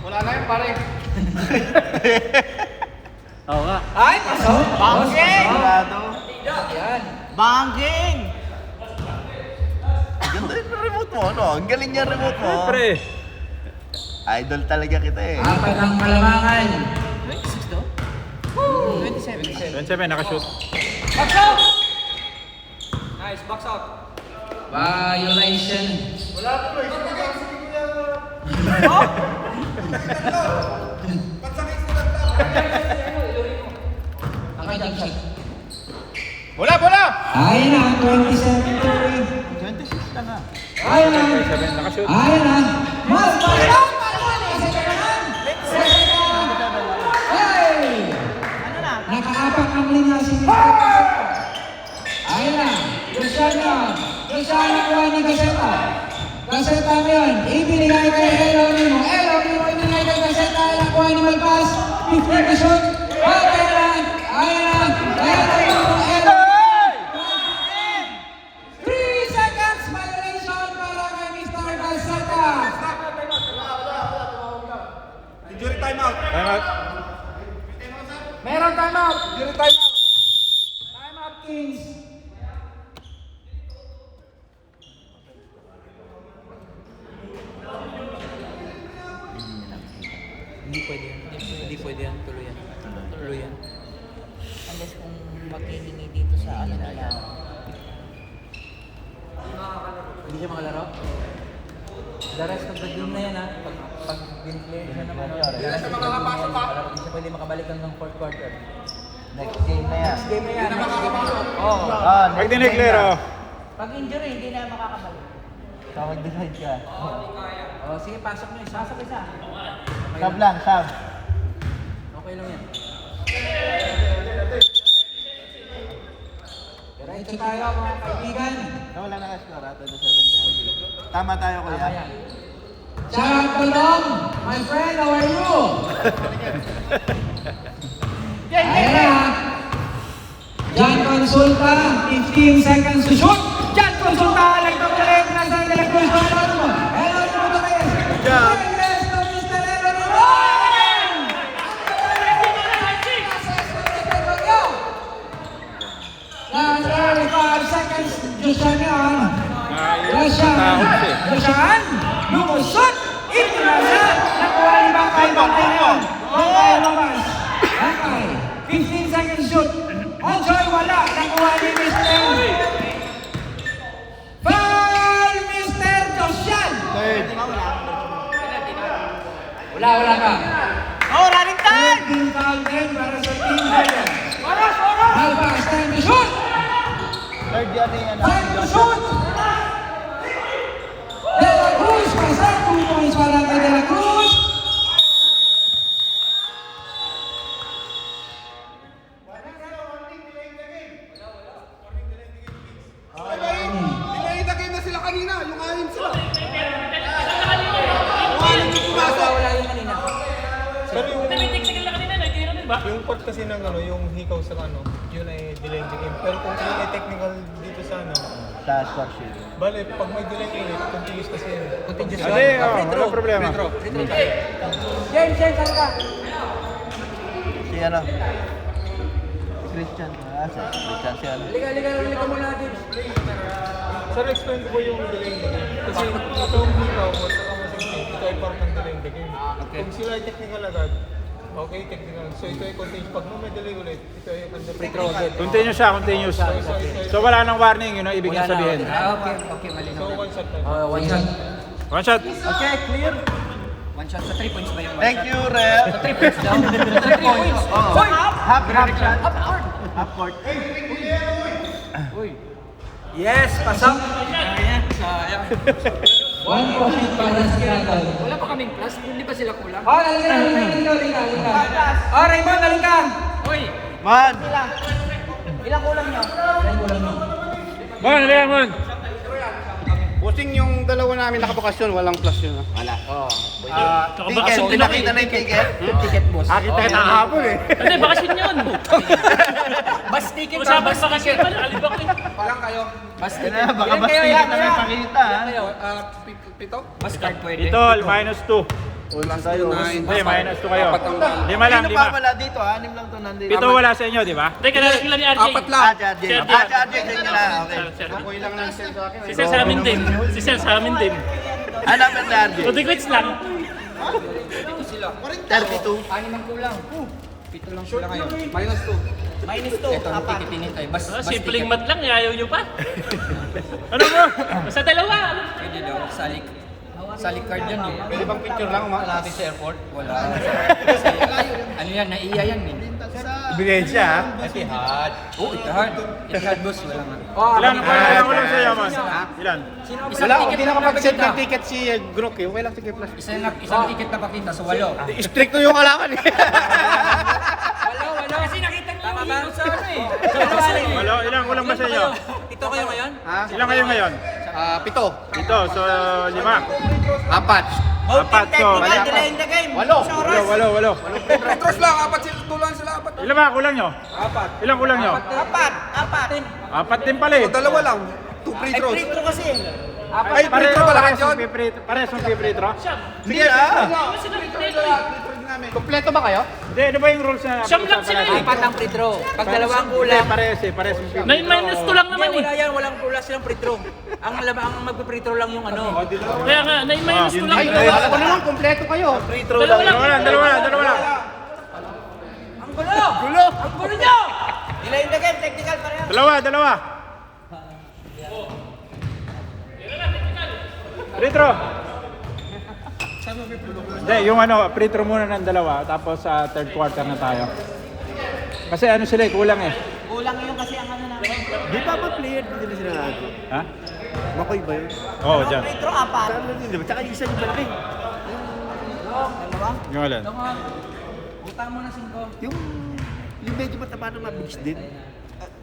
[SPEAKER 6] Wala na yun, pare.
[SPEAKER 1] Oo nga.
[SPEAKER 3] Ay, pasok.
[SPEAKER 1] Bangging! Sigurado.
[SPEAKER 3] Yan.
[SPEAKER 1] Bangging! Ganda yung remote mo, ano? Ang galing niya remote mo.
[SPEAKER 4] Pre!
[SPEAKER 1] Idol talaga kita eh.
[SPEAKER 3] Apat ang malamangan.
[SPEAKER 2] 26 to? 27.
[SPEAKER 4] 27, nakashoot.
[SPEAKER 2] Box out! Nice, box out.
[SPEAKER 3] Violation. Nakajump shot.
[SPEAKER 6] Bola, bola!
[SPEAKER 3] Ayun na, 27 to
[SPEAKER 1] 26 ka na.
[SPEAKER 3] Ayun na.
[SPEAKER 4] 27, nakashoot.
[SPEAKER 3] Ayun na. Mas pasok! Hey! Nakaapak ang linya si Mr. Gaseta. Ayun na. Luciano. Luciano kuha ni Gaseta. Gaseta mo yun. Ibinigay kay Elorimo. Elorimo ibinigay kay Gaseta. Ayun na kuha ni Malpas. 50 to shoot. Ayun na. Ayun na. Elorimo. 3 seconds violation para kay Mr. Gaseta.
[SPEAKER 6] Injury timeout.
[SPEAKER 4] Time out.
[SPEAKER 3] Meron timeout. Injury timeout. Timeout, Kings.
[SPEAKER 2] Hindi pwede yan. Hindi pwede yan. Tuloy yan. Tuloy yan. Unless kung maghihingi dito sa ano nila. Hindi siya makalaro? The rest of the game na yan ha. Pag din-clear siya naman. The rest of the game na yan. Hindi siya pwede makabalik hanggang fourth quarter.
[SPEAKER 1] Next game na yan.
[SPEAKER 2] Next game na yan. Next game na yan. Oo.
[SPEAKER 1] Ah,
[SPEAKER 4] Pag
[SPEAKER 1] next
[SPEAKER 4] dineclare,
[SPEAKER 1] game na.
[SPEAKER 4] oh.
[SPEAKER 2] Pag injury, hindi na makakabalik.
[SPEAKER 1] So mag-decide ka.
[SPEAKER 2] Oh, sige, pasok nyo. Pasok isa.
[SPEAKER 1] Sab lang, sab.
[SPEAKER 2] Okay lang yan.
[SPEAKER 3] Diretso tayo mga kaibigan.
[SPEAKER 1] Wala na ka-score ato the 7-10. Tama tayo kuya.
[SPEAKER 2] Tama yan.
[SPEAKER 3] Shout Balong, my friend, how are you? Ayan na. John Consulta, 15 seconds to shoot. John Consulta, electric nasa electric Elorimo. Elorimo to kayo.
[SPEAKER 1] Good job.
[SPEAKER 3] Yes, to Mr. Elorimo. Now, 35 seconds, Joshua yan. Joshua, lumusot. Itinasa. Nakuha ni Bangkay. Bangkay lumabas. Bangkay. 15 seconds shoot. Onjoy wala. Nakuha ni Mr. Foul, Mr. Josian.
[SPEAKER 1] Third.
[SPEAKER 3] Wala ka.
[SPEAKER 2] Oh, running time!
[SPEAKER 3] Team foul din para sa team Helen. Malpas, time to shoot.
[SPEAKER 1] Third yan ni ano.
[SPEAKER 3] Time to shoot. De La Cruz, pasar 2 points para kay De La Cruz.
[SPEAKER 6] Delay the game na sila kanina. Yung anim sila.
[SPEAKER 2] Wala yung kanina.
[SPEAKER 4] Pero yung part kasi ng ano, yung hikaw sa ano, yun ay delay the game. Pero kung yun ay technical dito sa ano,
[SPEAKER 1] Sa score sheet.
[SPEAKER 4] bale, pag may delay ulit, continuous kasi yun.
[SPEAKER 2] Continuous
[SPEAKER 4] Ade,
[SPEAKER 2] yun.
[SPEAKER 4] oh, wala problema.
[SPEAKER 2] James, saan ka?
[SPEAKER 1] Si ano? Christian. Christian si ano.
[SPEAKER 2] Liga muna, James.
[SPEAKER 4] Sir, explain ko po yung delay the game. Kasi itong hikaw at saka masing ito ay part ng delay the game. Kung sila ay technical agad, okay, technical. So ito ay continuous. Pag may delay ulit, ito ay under free throw agad.
[SPEAKER 7] Continuous siya, continuous. So wala nang warning, yun ang ibig niya sabihin.
[SPEAKER 2] Okay, malinaw.
[SPEAKER 4] So one shot lang.
[SPEAKER 2] One shot.
[SPEAKER 7] One shot.
[SPEAKER 1] Okay, clear.
[SPEAKER 2] One shot sa 3 points ba yung
[SPEAKER 1] Thank you, Rep.
[SPEAKER 2] 3 points daw. 3 points.
[SPEAKER 1] Oh. Half shot. Half court.
[SPEAKER 2] Yes, pasok.
[SPEAKER 3] 1 point para sa Seattle.
[SPEAKER 5] Wala pa kaming plus, hindi pa sila kulang.
[SPEAKER 3] Oh, halika. Oh, Raymond, halika.
[SPEAKER 5] Hoy,
[SPEAKER 1] Man.
[SPEAKER 2] Ilang kulang nyo?
[SPEAKER 7] Mon, halika, Mon.
[SPEAKER 6] Posting yung dalawa namin nakabakasyon, walang plus yun.
[SPEAKER 1] Wala.
[SPEAKER 5] Tsaka
[SPEAKER 1] Ticket,
[SPEAKER 5] bakasyon din ako
[SPEAKER 1] pinakita na yung ticket.
[SPEAKER 2] Ticket boss.
[SPEAKER 6] Kita kita kahapon eh.
[SPEAKER 5] Hindi, bakasyon yun.
[SPEAKER 2] Bus ticket or
[SPEAKER 5] Usapan
[SPEAKER 2] bus
[SPEAKER 5] bakasyon
[SPEAKER 2] ticket?
[SPEAKER 5] pala, alibak eh.
[SPEAKER 3] Palang kayo.
[SPEAKER 2] Bus
[SPEAKER 1] Yan
[SPEAKER 2] ticket.
[SPEAKER 1] na, baka
[SPEAKER 2] Ilan
[SPEAKER 1] bas
[SPEAKER 2] kayo?
[SPEAKER 1] ticket
[SPEAKER 2] Ilan
[SPEAKER 1] na
[SPEAKER 2] kayo?
[SPEAKER 1] may pakita.
[SPEAKER 2] Ilan kayo?
[SPEAKER 3] Pito?
[SPEAKER 2] Bus card pwede.
[SPEAKER 7] Itol, -2.
[SPEAKER 1] Tayo.
[SPEAKER 7] Hindi, -2 kayo. 5 lang,
[SPEAKER 1] Sino pa
[SPEAKER 7] 5.
[SPEAKER 1] wala dito? Anim lang to nandito.
[SPEAKER 7] Pito wala sa inyo, di ba?
[SPEAKER 5] Hindi, kailan ni RJ.
[SPEAKER 3] Apat lang.
[SPEAKER 1] Ah, RJ.
[SPEAKER 5] Sir,
[SPEAKER 1] Ah, RJ, ganyan na. Okay.
[SPEAKER 6] Ako ilang lang send sa akin.
[SPEAKER 5] Si Sir sa amin din. Si Sir sa amin din.
[SPEAKER 1] Hanapin na RJ.
[SPEAKER 5] 2 tickets lang.
[SPEAKER 1] 32.
[SPEAKER 2] Anim ang kulang. Pito lang sila ngayon.
[SPEAKER 3] Minus 2.
[SPEAKER 2] Minus 2. Ito ang ticket hinintay. Bus
[SPEAKER 5] Simpleng
[SPEAKER 2] ticket.
[SPEAKER 5] mat lang, ayaw nyo pa. Ano mo? Basta dalawa.
[SPEAKER 2] Pwede daw. Salik. Salik card yan eh.
[SPEAKER 6] Pwede bang picture lang, ma?
[SPEAKER 2] Natin sa airport? Wala. Kasi, ano yan? Naiiya yan eh.
[SPEAKER 6] Ebidensya, ha?
[SPEAKER 2] Etihad. Oh, Etihad. Etihad boss. Wala nga.
[SPEAKER 7] Ilan kulang sa iyo, man? Ilan?
[SPEAKER 6] Wala, hindi nakapag-set ng ticket si Grook eh. Okay lang, sige plus.
[SPEAKER 2] Isang ticket na pakita. So, walo.
[SPEAKER 6] Stricto yung kalaban eh.
[SPEAKER 2] Wala. Kasi nakita niyo yung hero sa ano eh.
[SPEAKER 7] Walo, ilan kulang ba sa iyo?
[SPEAKER 2] Ito kayo ngayon?
[SPEAKER 7] Ilan kayo ngayon?
[SPEAKER 6] Pito.
[SPEAKER 7] Ito, so 5.
[SPEAKER 6] 4.
[SPEAKER 7] 4, so walo.
[SPEAKER 3] Petros lang, apat sila, tulan sila, apat.
[SPEAKER 7] Ilan ba kulang nyo? Ilan kulang nyo? Apat din pala eh.
[SPEAKER 3] Dalawa lang. 2 free throws.
[SPEAKER 6] Ay,
[SPEAKER 7] Pare,
[SPEAKER 3] throw ba lahat yun?
[SPEAKER 7] Pares yung free throw?
[SPEAKER 1] Sige ah.
[SPEAKER 6] Kompleto ba kayo?
[SPEAKER 7] Hindi, ano ba yung rules na?
[SPEAKER 5] Siyam lang sila eh.
[SPEAKER 2] Apat ang free throw. Pag dalawang
[SPEAKER 7] Hindi,
[SPEAKER 2] kulang.
[SPEAKER 7] pares yung free throw.
[SPEAKER 5] 9-2 lang naman eh.
[SPEAKER 2] Wala yan, walang kulang silang free throw. Ang magpa-free throw lang yung ano.
[SPEAKER 5] Kaya nga, 9-2 lang.
[SPEAKER 6] Ay, ako naman, kompleto kayo.
[SPEAKER 1] Free throw
[SPEAKER 5] Dalawa
[SPEAKER 1] lang.
[SPEAKER 5] lang.
[SPEAKER 7] Dalawa lang.
[SPEAKER 2] Ang gulo! Ang gulo nyo! Delay in the game, technical pa rin.
[SPEAKER 7] Dalawa. Free throw. Hindi, yung free throw muna ng dalawa, tapos sa third quarter na tayo. Kasi ano sila eh, kulang eh.
[SPEAKER 2] Kulang yun kasi ang ano namin.
[SPEAKER 6] Di ba ba player dito na sila natin?
[SPEAKER 7] Ha?
[SPEAKER 6] Makoy ba yun?
[SPEAKER 7] Oo, dyan.
[SPEAKER 2] Free throw, apat.
[SPEAKER 6] Saan na din, di ba? Tsaka yung isa yung malaki.
[SPEAKER 2] Dalawa?
[SPEAKER 7] Yung alin?
[SPEAKER 2] Ito nga. Utang mo na 5.
[SPEAKER 6] Yung medyo mataba nung mabilis din.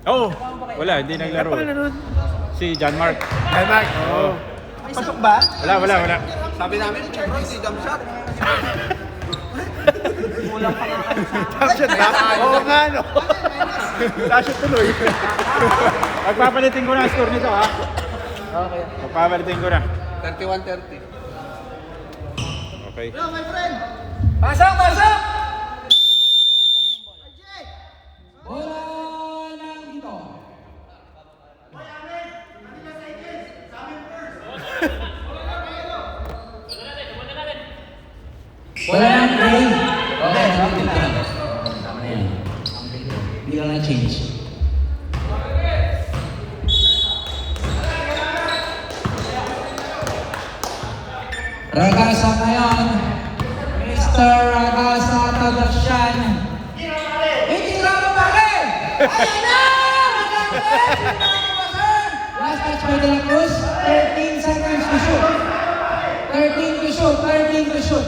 [SPEAKER 7] Oo, wala, hindi naglaro.
[SPEAKER 6] Ano nun?
[SPEAKER 7] Si John Mark.
[SPEAKER 6] Hi, Mark. Oo.
[SPEAKER 1] Pasok ba?
[SPEAKER 7] Wala.
[SPEAKER 3] Sabi namin, easy jump shot.
[SPEAKER 6] Tapos ba? Oo nga, no? Tapos tuloy.
[SPEAKER 7] Pagpapalitin ko na ang score nito ha.
[SPEAKER 2] Okay.
[SPEAKER 7] Pagpapalitin ko na.
[SPEAKER 3] 31-30.
[SPEAKER 7] Okay.
[SPEAKER 2] Pasok! Bola ng dito. Bola ng game. Okay, tama na yan. Hindi lang na-change. Ragasa ngayon. Mr. Ragasa Tagasyan. Hindi ramo pa rin! Ayan na! Last touch by De La Cruz. 13 seconds to shoot. 13 to shoot.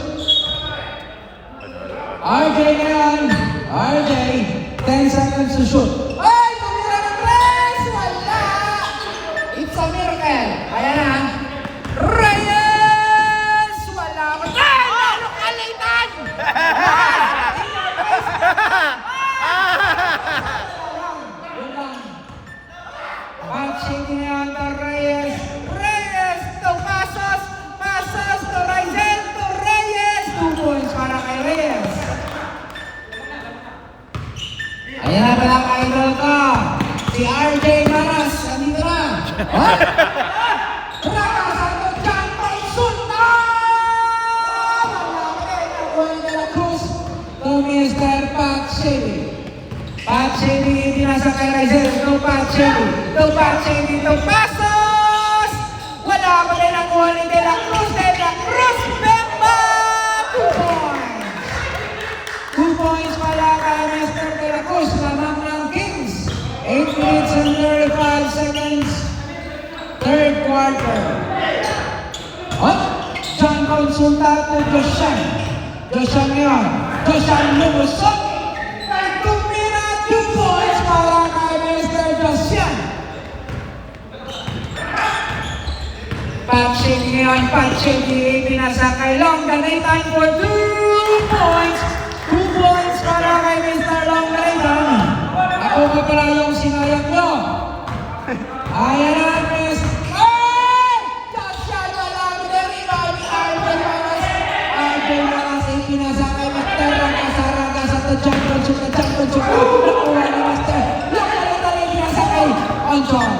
[SPEAKER 2] RJ ngayon. RJ, 10 seconds to shoot. Ay! Tumira ng tres! Wala! It's a miracle. Ayan na. Reyes! Wala! Ay! Lalo kalitan! Matching ngayon to Reyes. Reyes to Pasos. Pasos to Raizel to Reyes. 2 points para kay Reyes. Ayan na pala ang idol ko. Si RJ Maras. Andito na. Rakasan to John Consulta! Malaki na Juan de la Cruz to Mr. Pat Shady. Pat Shady, dinasa kay Raizel. To Pat Shady. To Pat Shady. To Pasos! Wala ko din ang Juan de la Cruz. De la Cruz, Bemba! 2 points. 2 points pala kay Mr. De La Cruz. Lamang ng Kings. 8 minutes and 35 seconds. Third quarter. John Consulta to Joshan. Joshan ngayon. Joshan lumusot. Kay Tumira, 2 points para kay Mr. Joshan. Pat ngayon, Pat Shady, pinasa kay Longanaitan for 2 points. 2 points para kay Mr. Longanaitan. Ako pa pala yung sinayang nyo. Ayan na, Miss. Ay! Joshua, wala ko na rin. Arjel Maras, pinasa kay Mr. Ragasa to championship. Nakuha ni Mr. Longanaitan, pinasa kay Anjon.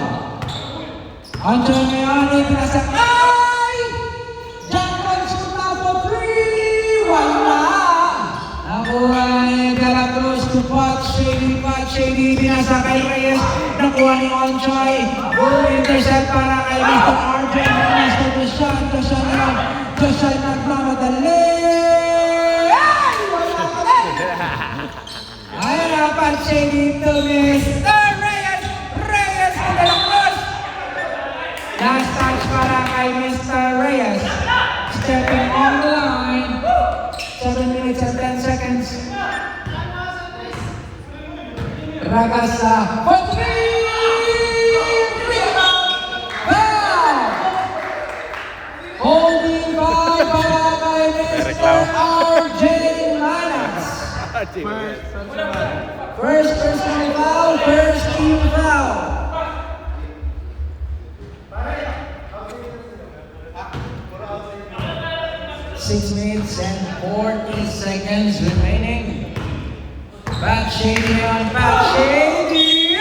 [SPEAKER 2] Anjon ngayon, pinasa kay John Consulta for 3. Wala. Nakuha ni De La Cruz to Pat Shady, pinasa kay Reyes. Nakuha ni Onchoy. Intercept para kay Mr. Arjun. Mr. Joshua ngayon. Joshua nagmamadali. Ay! Wala ka rin. Ayan na, Pat Shady to Mr. Reyes. Reyes to De La Cruz. Last touch para kay Mr. Reyes. Stepping on the line. 7 minutes and 10 seconds. Ragasa for 3! Rebound! Foul! Holding by para kay Mr. RJ Manas. First personal foul, first team foul. Six minutes and 40 seconds remaining. Pat Shady on Pat Shady.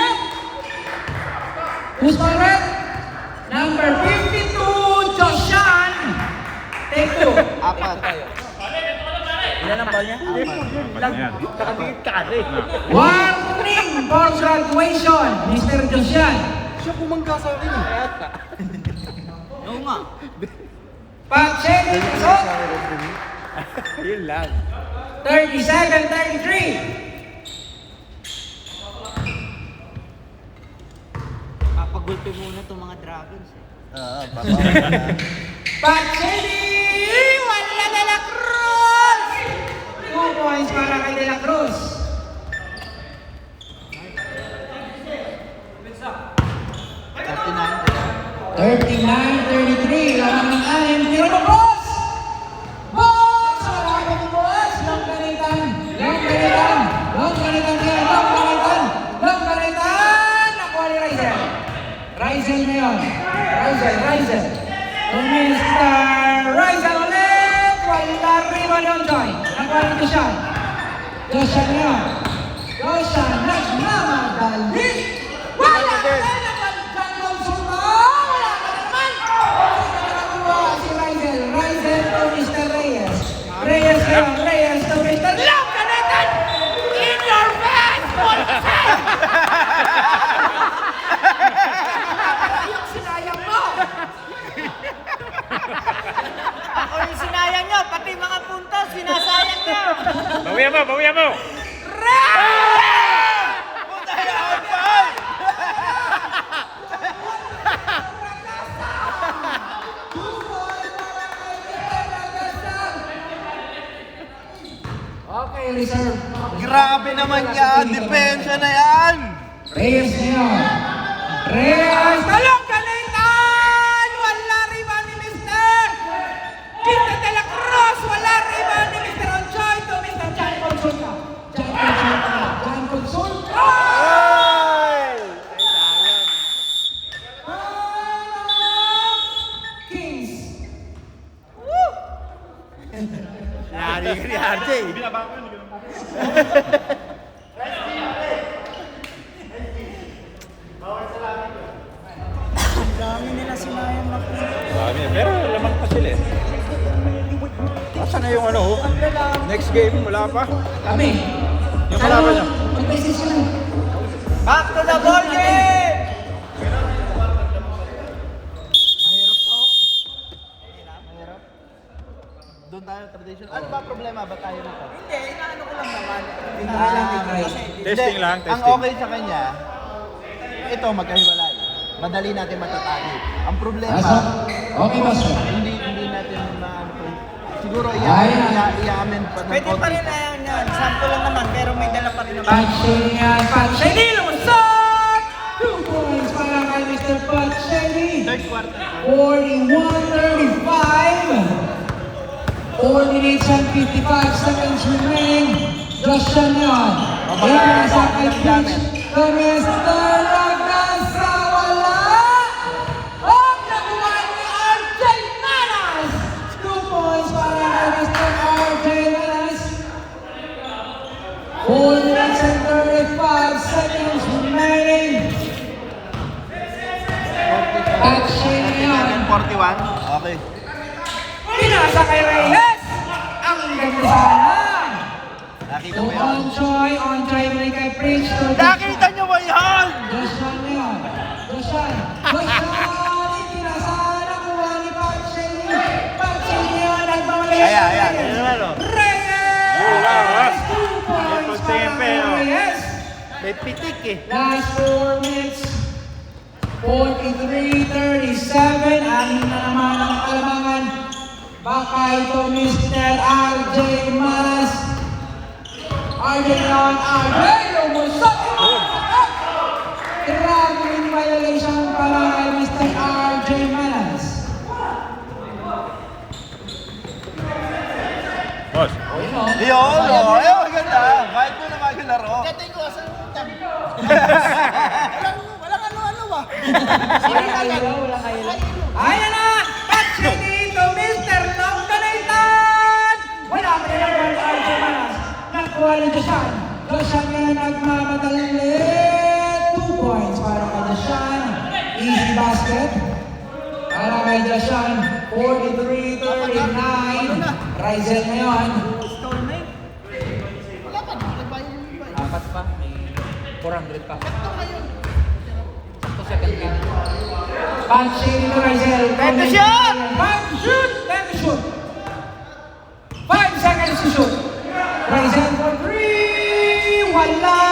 [SPEAKER 2] Who's on red? Number 52, Joshan. Take 2.
[SPEAKER 1] Apat. Ilan ang ball niya?
[SPEAKER 7] Ayan.
[SPEAKER 5] Nakatingin ka rin.
[SPEAKER 2] Warning for graduation, Mr. Joshan.
[SPEAKER 4] Siya bumangga sa akin eh.
[SPEAKER 3] Oo nga.
[SPEAKER 2] Pat Shady, so
[SPEAKER 5] Yun lang.
[SPEAKER 2] 37-33.
[SPEAKER 3] Papagulpe muna itong mga Dragons eh.
[SPEAKER 1] Oo,
[SPEAKER 2] Pat Shady, wala De La Cruz. 2 points para kay De La Cruz. 39-33, lamang ng 6. Tira mo, boss! Boss! Wala ka ni boss! Longanaitan! Nakuha ni Rizel. Rizel ngayon. Rizel. Mr. Rizel ulit! Wala riba ni Onjoy. Nakuha ni Joshan. Joshan ngayon. Joshan nagmamadali. Wala ka rin! Rizel to Mr. Reyes. Reyes to Mr. Longanaitan! In your face! Yung sinayang mo!
[SPEAKER 3] Ako yung sinayang nyo, pati mga puntos, sinasayang nyo.
[SPEAKER 5] Bawian mo!
[SPEAKER 2] Okay, reserve.
[SPEAKER 1] Grabe naman yan! Depensa na yan!
[SPEAKER 2] Reyes ngayon. Reyes to Longanaitan! Wala riba ni Mr. De La Cruz! Wala riba ni Mr. Onchoy to Mr. John Consulta. John Consulta! Kings.
[SPEAKER 1] Yari ka ni RJ!
[SPEAKER 3] Dami nila sinayang na puntos.
[SPEAKER 7] Dami. Pero lamang pa sila eh. Asa na yung ano? Next game, wala pa.
[SPEAKER 2] Kami.
[SPEAKER 7] Yung kalaban niya.
[SPEAKER 2] Mag-decision.
[SPEAKER 3] Back to the ball game!
[SPEAKER 1] Doon tayo tradition. Ano ba problema ba tayo nito?
[SPEAKER 3] Hindi, inaano ko lang naman.
[SPEAKER 7] Testing lang,
[SPEAKER 1] Ang
[SPEAKER 7] testing.
[SPEAKER 1] okay sa kanya, ito magkahiwalay. Madali natin matatali. Ang problema,
[SPEAKER 2] Pasok. Okay, pasok.
[SPEAKER 1] hindi natin maano to. Siguro
[SPEAKER 2] Ay.
[SPEAKER 1] i-amen pa ng
[SPEAKER 3] Pwede pa rin na yan. Sample lang naman, pero may dala pa rin naman.
[SPEAKER 2] Pat Shady, lumusot! 2 points para kay Mr. Pat Shady. 4 minutes and 55 seconds remaining. Josh Shanyon. Yan sa kay Peach. Mr. Ragasa, wala! Oh, nakuha ni RJ Manas! 2 points para kay Mr. RJ Manas. 4 minutes and 35 seconds remaining. At Shanyon.
[SPEAKER 1] 41? Okay.
[SPEAKER 2] Pinasa kay Reyes! Ang ganda sana!
[SPEAKER 1] Nakita
[SPEAKER 2] So
[SPEAKER 1] mo yun?
[SPEAKER 2] on Joy may kay Prince to
[SPEAKER 1] Nakita nyo ba yun?
[SPEAKER 2] Joshan na yun. Joshan! Pinasa! Nakuha ni Patsy! Patsy yun! Nagmamali!
[SPEAKER 1] Ayan. Ano naman, oh?
[SPEAKER 2] Reyes! 2 points para kay Reyes!
[SPEAKER 1] May pitik eh.
[SPEAKER 2] Last 4 minutes. 43-37. Anin na naman ang kalamangan. Baka ito Mr. RJ Manas. RJ on RJ. Lumusok. Grabe yung violation para kay Mr. RJ Manas.
[SPEAKER 7] Boss.
[SPEAKER 1] Yun, oh. Eh, maganda. Kahit mo na maglaro.
[SPEAKER 2] Ayan na! Patsy dito, Mr. Long Donatan! Wala ka na naman RJ Manas. Nakuha ni Joshan. Joshan ngayon nagmamadaling ulit. 2 points para kay Joshan. Easy basket. Para kay Joshan. 43-39. Ryzen ngayon.
[SPEAKER 3] Apat pa, may 400 pa. Sakto second game.
[SPEAKER 2] Patsy dito, Ryzen.
[SPEAKER 1] Pwede shoot!
[SPEAKER 2] 5 shoot! 10 shoot! 5 seconds to shoot. Ryzen for 3! Wala!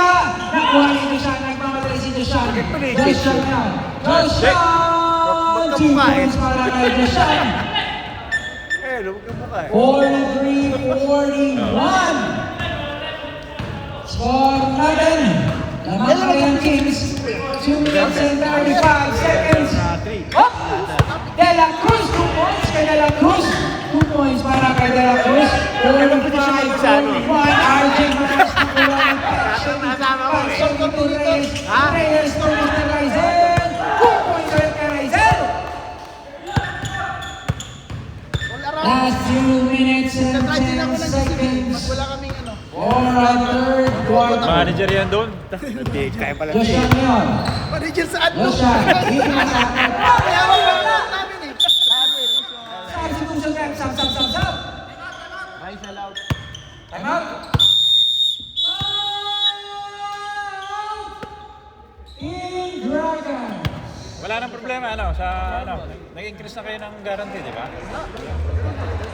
[SPEAKER 2] Nakuha ni Joshan. Nagmamadali si Joshan. Joshan na. Joshan! 2 points para kay Joshan.
[SPEAKER 1] Eh, lumag yung mukha eh.
[SPEAKER 2] 43-41. Score natin. Lamang kami ng Kings. 2 minutes and 35 seconds. Hop! De La Cruz, 2 points kay De La Cruz. 2 points para kay De La Cruz. 45-41. RJ Manas nakuha ng Patsy to Reyes. Reyes to Mr. Ryzen. 2 points ulit kay Ryzen. Last 2 minutes and 10 seconds. For a third quarter.
[SPEAKER 7] Manager yan doon.
[SPEAKER 1] Hindi, kaya pala.
[SPEAKER 2] Joshan ngayon.
[SPEAKER 1] Manager saan?
[SPEAKER 2] Joshan, hindi na sa akin. Substitution time. Sub. Time out. Team Dragon.
[SPEAKER 7] Wala nang problema sa nag-increase na kayo ng guarantee, di ba?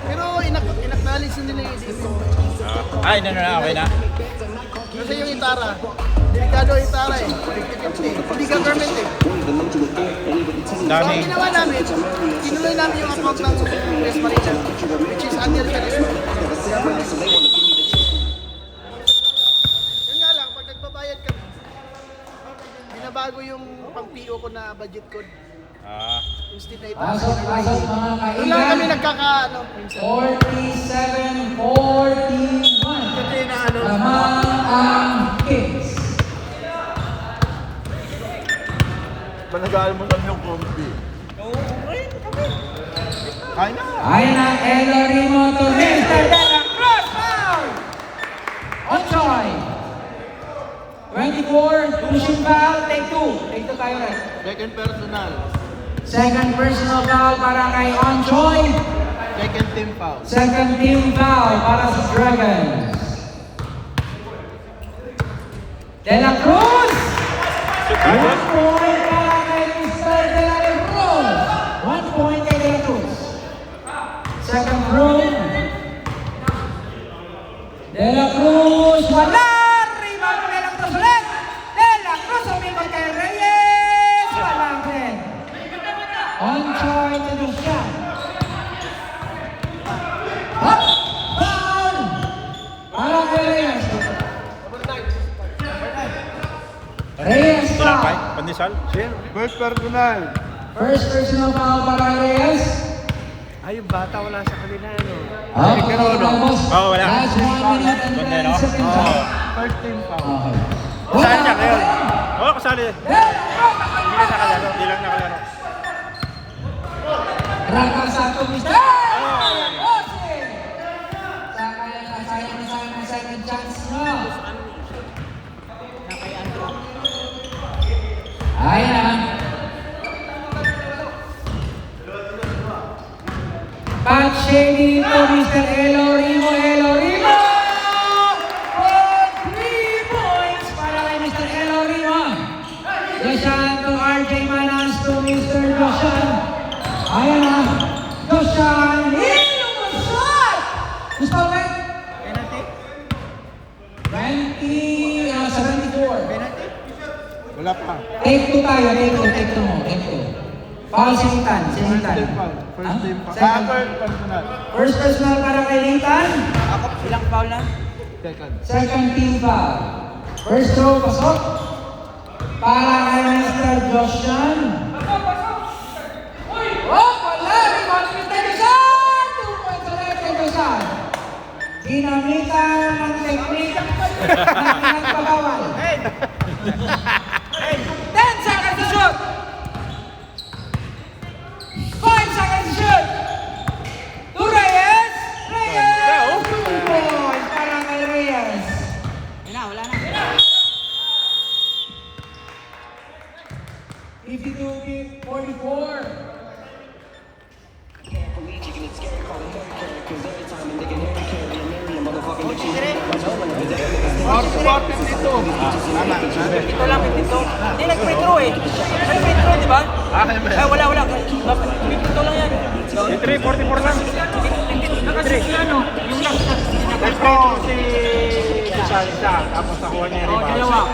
[SPEAKER 8] Pero inacknowledge na nila yung
[SPEAKER 7] Ay, okay na.
[SPEAKER 8] kasi yung Itara, delikado yung Itara eh. 50-50. Hindi government eh. So
[SPEAKER 7] Dami.
[SPEAKER 8] ang ginawa namin, tinuloy namin yung account ng West Marina, which is under the Yun nga lang, pag nagbabayad kami, binabago yung pang-PO ko na budget code. Instead na Itara.
[SPEAKER 2] Pasok mga
[SPEAKER 8] Doon lang kami
[SPEAKER 2] kaigan.
[SPEAKER 8] nagkakaano. minsan.
[SPEAKER 2] 47-41. Lamang ang Kings.
[SPEAKER 1] Panagalan mo lang yung comfy. Kaya na.
[SPEAKER 2] Ayan ang Elorimo to Mr. De La Cruz. Foul! Onchoy. 24, pushing foul, take 2. Take 2 tayo rin.
[SPEAKER 1] Second personal.
[SPEAKER 2] Second personal foul para kay Onchoy.
[SPEAKER 1] Second team foul.
[SPEAKER 2] Second team foul para sa Dragons. De La Cruz! 1 point para kay Mr. De La Cruz. 1 point kay De La Cruz. Second room. De La Cruz, wala! Rebound ng De La Cruz ulit! De La Cruz, umikot kay Reyes! Wala din. Onchoy to Joshan. Hop! Foul! Para kay Reyes. Reyes
[SPEAKER 7] Wala
[SPEAKER 2] foul.
[SPEAKER 7] pa, pandesal.
[SPEAKER 1] First personal.
[SPEAKER 2] First personal foul para Reyes.
[SPEAKER 8] Ay, yung bata wala sa kanila, ano.
[SPEAKER 7] Oo, wala.
[SPEAKER 2] Last 1 minute and 10 seconds.
[SPEAKER 4] First team foul.
[SPEAKER 2] Okay.
[SPEAKER 7] Saan niya ngayon? Oo, kasali. Hindi lang nakalaro. Hindi lang nakalaro.
[SPEAKER 2] Raka Santo Mister! Jose! Sayang na second chance mo. Ayan na. Pat Shady to Mr. Elorimo. For 3 points para kay Mr. Elorimo. Joshan to RJ Manas to Mr. Joshan. Ayan na. Joshan. Hilumusot! Gusto mo ba?
[SPEAKER 8] Penalty?
[SPEAKER 2] 74.
[SPEAKER 7] Wala pa.
[SPEAKER 2] Take 2 tayo. Take 2 mo. Take 2. Foul si Nathan.
[SPEAKER 4] First team foul. First team foul.
[SPEAKER 2] Second.
[SPEAKER 4] Personal.
[SPEAKER 2] First personal para kay Nathan.
[SPEAKER 3] Ako, ilang foul na?
[SPEAKER 4] Second.
[SPEAKER 2] Second team foul. First throw, pasok. Para kay Mr. Joshan. Oh, wala! Rebound ni Mr. Joshan! 2 points ulit kay Joshan. Ginamitan ng technique na pinagpabawal. 10 seconds to shoot! 5 seconds to shoot! To Reyes! Reyes! 2 points para kay Reyes.
[SPEAKER 3] Wala na.
[SPEAKER 2] 52-44.
[SPEAKER 3] Ito lang, 52. Hindi, nag-free throw eh. Ano free throw, di ba? Ay, wala. 52 lang yan.
[SPEAKER 7] 43, 44 lang.
[SPEAKER 3] Nakasisi ano? Yung lang.
[SPEAKER 7] Ito si isa. Tapos nakuha niya yung rebound.
[SPEAKER 3] Dalawa.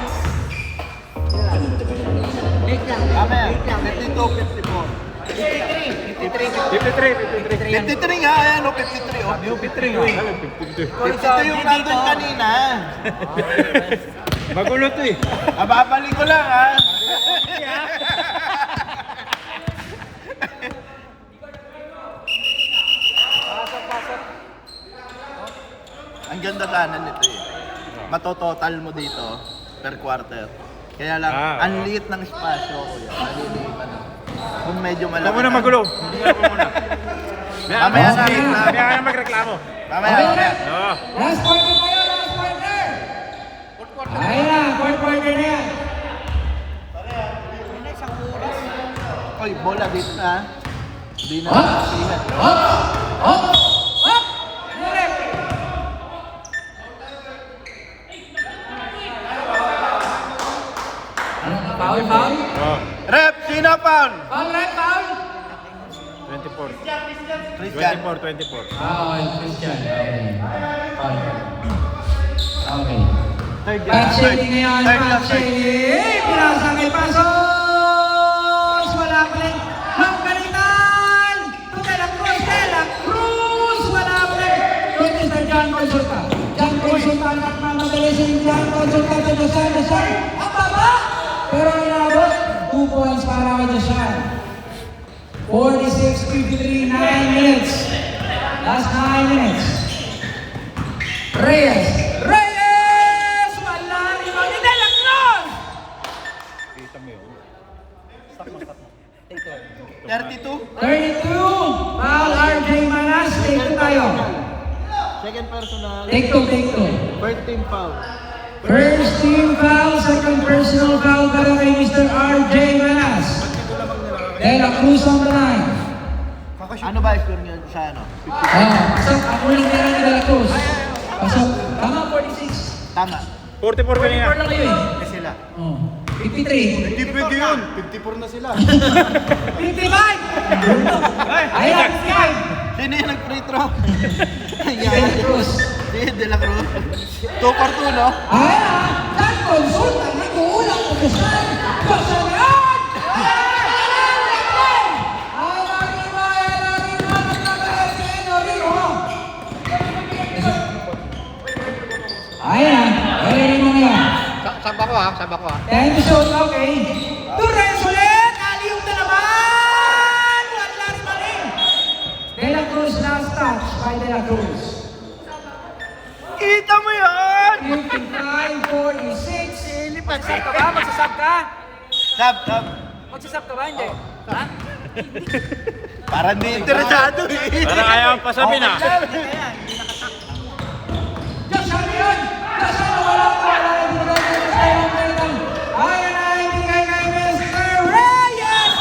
[SPEAKER 8] Wait lang. 52, 54.
[SPEAKER 7] 53.
[SPEAKER 1] 53 nga, ayan o, 53 o.
[SPEAKER 7] 53 nga.
[SPEAKER 1] 52 yung nandun kanina.
[SPEAKER 7] Magulo to eh.
[SPEAKER 1] Babalik ko lang ha. Ang ganda sana nito eh. Matototal mo dito per quarter. Kaya lang, ang liit ng espasyo ko yan. Maliliit ano. Kung medyo malaki.
[SPEAKER 7] Huwag mo na magulo. Hindi ako muna.
[SPEAKER 1] Mamaya na.
[SPEAKER 7] Mamaya ka na magreklamo.
[SPEAKER 1] Mamaya.
[SPEAKER 7] Oo.
[SPEAKER 2] Last quarter pa yun, last quarter! Ayun na, fourth quarter na yan.
[SPEAKER 1] Oy, bola dito na. Hindi na.
[SPEAKER 2] Hop! Murep! Foul.
[SPEAKER 1] Rep, sino foul?
[SPEAKER 2] Foul, rep, foul!
[SPEAKER 7] 24.
[SPEAKER 1] Christian.
[SPEAKER 7] 24.
[SPEAKER 2] Foul, Christian. Okay. Okay.
[SPEAKER 1] Third
[SPEAKER 2] Pat Shady ngayon,
[SPEAKER 1] Third
[SPEAKER 2] Pat
[SPEAKER 1] lang, third.
[SPEAKER 2] Shady! Pinasa kay Pasos! Wala pa rin. Magkalitan! To De La Cruz! Wala pa rin. Kung Mr. John Consulta. John Consulta, nagmamadali si John Consulta to Josan. Ang baba! Pero inabot. 2 points para kay Josan. 46-53, 9 minutes. Last 9 minutes. Reyes! Wala rin ba ni De La Cruz!
[SPEAKER 1] 32?
[SPEAKER 2] 32! Foul RJ Manas. Take 2 tayo.
[SPEAKER 8] Second personal.
[SPEAKER 2] Take 2.
[SPEAKER 8] First team foul.
[SPEAKER 2] First team foul, second personal foul para kay Mr. RJ Manas. De La Cruz on the line.
[SPEAKER 1] Ano ba score niyo sa ano?
[SPEAKER 2] Pasok. Ang uling nila ni De La Cruz. Pasok. Tama, 46.
[SPEAKER 1] Tama.
[SPEAKER 7] 44 kanina.
[SPEAKER 2] 44 lang kayo eh.
[SPEAKER 1] Eh sila.
[SPEAKER 2] 53.
[SPEAKER 4] Hindi pwede yun. 54 na sila.
[SPEAKER 2] 55! Ayan, 5!
[SPEAKER 1] Sino yung nag-free throw?
[SPEAKER 2] De La Cruz.
[SPEAKER 1] Si De La Cruz. 2 for 2, no?
[SPEAKER 2] Ayan! John Consulta, nag-uulang ko sa saan! Pasayan! Ayan, ready mo ngayon.
[SPEAKER 3] Saba ko ha.
[SPEAKER 2] 10 to shoot, okay. Torres ulit! Aliyong na naman! la Cruz.
[SPEAKER 1] Kita mo yan!
[SPEAKER 2] 55-46.
[SPEAKER 3] Magsasab ka ba? Magsasab ka?
[SPEAKER 1] Sab.
[SPEAKER 3] Magsasab ka ba? Hindi. Ha?
[SPEAKER 1] Parang di interesado eh.
[SPEAKER 5] Parang ayaw ang pasabi na.
[SPEAKER 2] Joshua yun! Joshua wala. Hindi na tayo. Ayan na, ibigay kay Mr. Reyes!